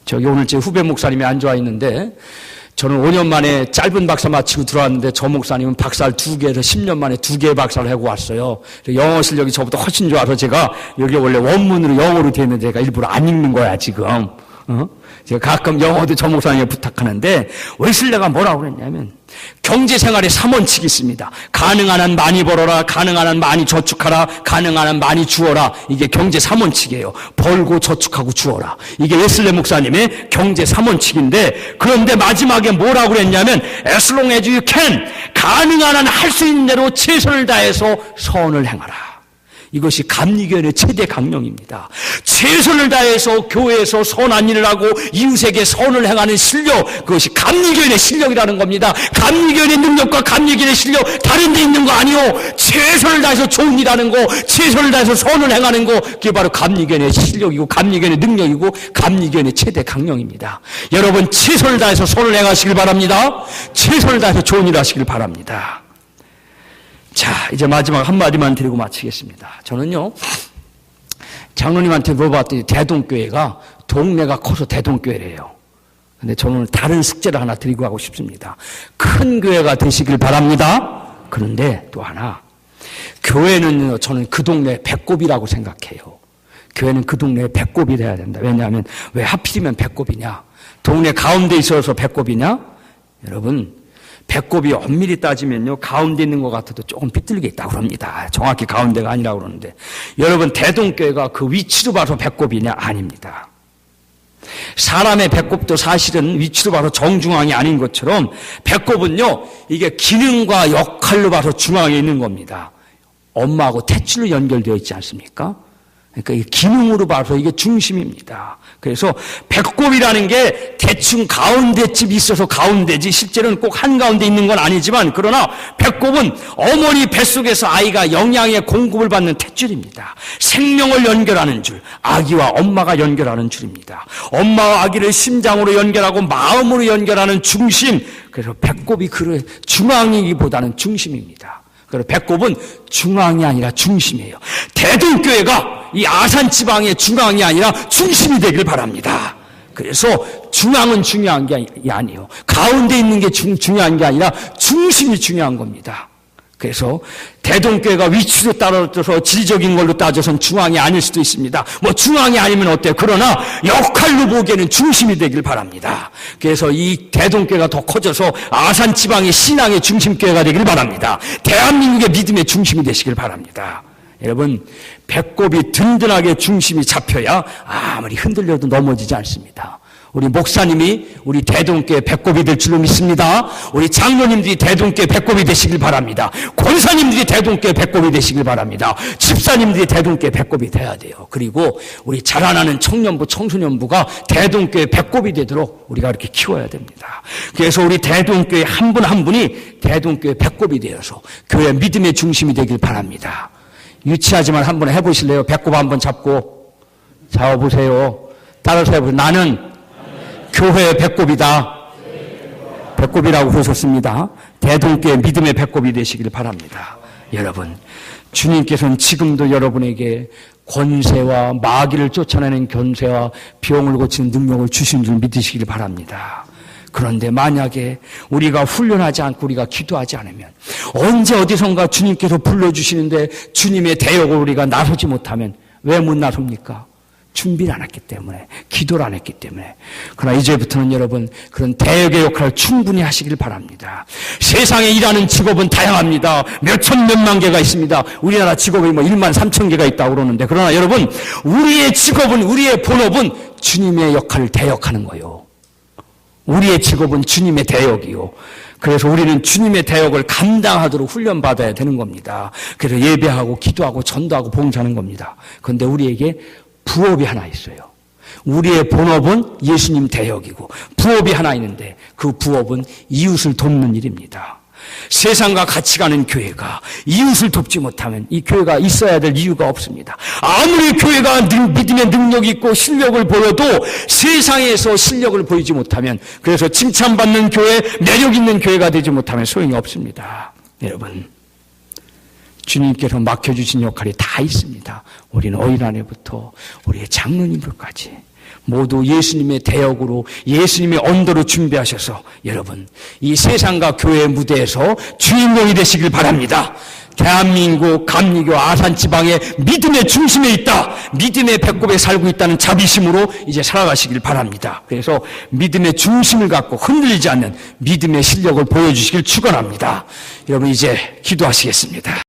저기 오늘 제 후배 목사님이 앉아 있는데, 저는 5년 만에 짧은 박사 마치고 들어왔는데 저 목사님은 박사를 2개에서 10년 만에 2개의 박사를 하고 왔어요. 영어 실력이 저보다 훨씬 좋아서 제가 여기 원래 원문으로 영어로 되어 있는데 제가 일부러 안 읽는 거야 지금. 제가 가끔 영어도 저 목사님에 부탁하는데, 웨슬레가 뭐라고 그랬냐면 경제생활에 3원칙이 있습니다. 가능한 한 많이 벌어라, 가능한 한 많이 저축하라, 가능한 한 많이 주어라. 이게 경제 3원칙이에요. 벌고 저축하고 주어라. 이게 웨슬레 목사님의 경제 3원칙인데, 그런데 마지막에 뭐라고 그랬냐면 as long as you can, 가능한 한 할 수 있는 대로 최선을 다해서 선을 행하라. 이것이 감리교회의 최대 강령입니다. 최선을 다해서 교회에서 선한 일을 하고 이웃에게 선을 행하는 실력, 그것이 감리교회의 실력이라는 겁니다. 감리교회의 능력과 감리교회의 실력 다른 데 있는 거 아니요. 최선을 다해서 좋은 일하는 거, 최선을 다해서 선을 행하는 거, 그게 바로 감리교회의 실력이고 감리교회의 능력이고 감리교회의 최대 강령입니다. 여러분 최선을 다해서 선을 행하시길 바랍니다. 최선을 다해서 좋은 일을 하시길 바랍니다. 자, 이제 마지막 한마디만 드리고 마치겠습니다. 저는요, 장로님한테 물어봤더니 대동교회가 동네가 커서 대동교회래요. 근데 저는 오늘 다른 숙제를 하나 드리고 가고 싶습니다. 큰 교회가 되시길 바랍니다. 그런데 또 하나, 교회는 저는 그 동네 배꼽이라고 생각해요. 교회는 그 동네에 배꼽이 돼야 된다. 왜냐하면 왜 하필이면 배꼽이냐? 동네 가운데 있어서 배꼽이냐? 여러분, 배꼽이 엄밀히 따지면요, 가운데 있는 것 같아도 조금 삐뚤게 있다고 그럽니다. 정확히 가운데가 아니라고 그러는데, 여러분 대동교회가 그 위치로 봐서 배꼽이냐? 아닙니다. 사람의 배꼽도 사실은 위치로 봐서 정중앙이 아닌 것처럼 배꼽은요, 이게 기능과 역할로 봐서 중앙에 있는 겁니다. 엄마하고 탯줄로 연결되어 있지 않습니까? 그러니까 이게 기능으로 봐서 이게 중심입니다. 그래서 배꼽이라는 게 대충 가운데쯤 있어서 가운데지 실제로는 꼭 한가운데 있는 건 아니지만, 그러나 배꼽은 어머니 뱃속에서 아이가 영양의 공급을 받는 탯줄입니다. 생명을 연결하는 줄, 아기와 엄마가 연결하는 줄입니다. 엄마와 아기를 심장으로 연결하고 마음으로 연결하는 중심, 그래서 배꼽이 그 중앙이기보다는 중심입니다. 그래서 배꼽은 중앙이 아니라 중심이에요. 대동교회가 이 아산 지방의 중앙이 아니라 중심이 되길 바랍니다. 그래서 중앙은 중요한 게 아니에요. 가운데 있는 게 중요한 게 아니라 중심이 중요한 겁니다. 그래서 대동교회가 위치로 따라서 질적인 걸로 따져선 중앙이 아닐 수도 있습니다. 뭐 중앙이 아니면 어때요? 그러나 역할로 보기에는 중심이 되길 바랍니다. 그래서 이 대동교회가 더 커져서 아산 지방의 신앙의 중심교회가 되길 바랍니다. 대한민국의 믿음의 중심이 되시길 바랍니다. 여러분, 배꼽이 든든하게 중심이 잡혀야 아무리 흔들려도 넘어지지 않습니다. 우리 목사님이 우리 대동교회 배꼽이 될 줄로 믿습니다. 우리 장로님들이 대동교회 배꼽이 되시길 바랍니다. 권사님들이 대동교회 배꼽이 되시길 바랍니다. 집사님들이 대동교회 배꼽이 돼야 돼요. 그리고 우리 자라나는 청년부, 청소년부가 대동교회 배꼽이 되도록 우리가 이렇게 키워야 됩니다. 그래서 우리 대동교회 한 분 한 분이 대동교회 배꼽이 되어서 교회 믿음의 중심이 되길 바랍니다. 유치하지만 한번 해보실래요? 배꼽 한번 잡아보세요. 따라서 해보세요. 나는 교회의 배꼽이다. 배꼽이라고 그러셨습니다. 대동교회 믿음의 배꼽이 되시길 바랍니다. 여러분, 주님께서는 지금도 여러분에게 권세와 마귀를 쫓아내는 권세와 병을 고치는 능력을 주신 줄 믿으시길 바랍니다. 그런데 만약에 우리가 훈련하지 않고 우리가 기도하지 않으면, 언제 어디선가 주님께서 불러주시는데 주님의 대역을 우리가 나서지 못하면, 왜 못 나섭니까? 준비를 안 했기 때문에, 기도를 안 했기 때문에. 그러나 이제부터는 여러분, 그런 대역의 역할을 충분히 하시길 바랍니다. 세상에 일하는 직업은 다양합니다. 몇천 몇만 개가 있습니다. 우리나라 직업이 1만 3천 개가 있다고 그러는데, 그러나 여러분, 우리의 직업은, 우리의 본업은 주님의 역할을 대역하는 거예요. 우리의 직업은 주님의 대역이요. 그래서 우리는 주님의 대역을 감당하도록 훈련받아야 되는 겁니다. 그래서 예배하고 기도하고 전도하고 봉사하는 겁니다. 그런데 우리에게 부업이 하나 있어요. 우리의 본업은 예수님 대역이고 부업이 하나 있는데 그 부업은 이웃을 돕는 일입니다. 세상과 같이 가는 교회가 이웃을 돕지 못하면 이 교회가 있어야 될 이유가 없습니다. 아무리 교회가 믿음의 능력이 있고 실력을 보여도 세상에서 실력을 보이지 못하면, 그래서 칭찬받는 교회, 매력 있는 교회가 되지 못하면 소용이 없습니다. 여러분, 주님께서 맡겨주신 역할이 다 있습니다. 우리는 어린아이부터 우리의 장로님들까지 모두 예수님의 대역으로, 예수님의 언도로 준비하셔서 여러분, 이 세상과 교회의 무대에서 주인공이 되시길 바랍니다. 대한민국 감리교 아산지방의 믿음의 중심에 있다, 믿음의 배꼽에 살고 있다는 자비심으로 이제 살아가시길 바랍니다. 그래서 믿음의 중심을 갖고 흔들리지 않는 믿음의 실력을 보여주시길 축원합니다. 여러분, 이제 기도하시겠습니다.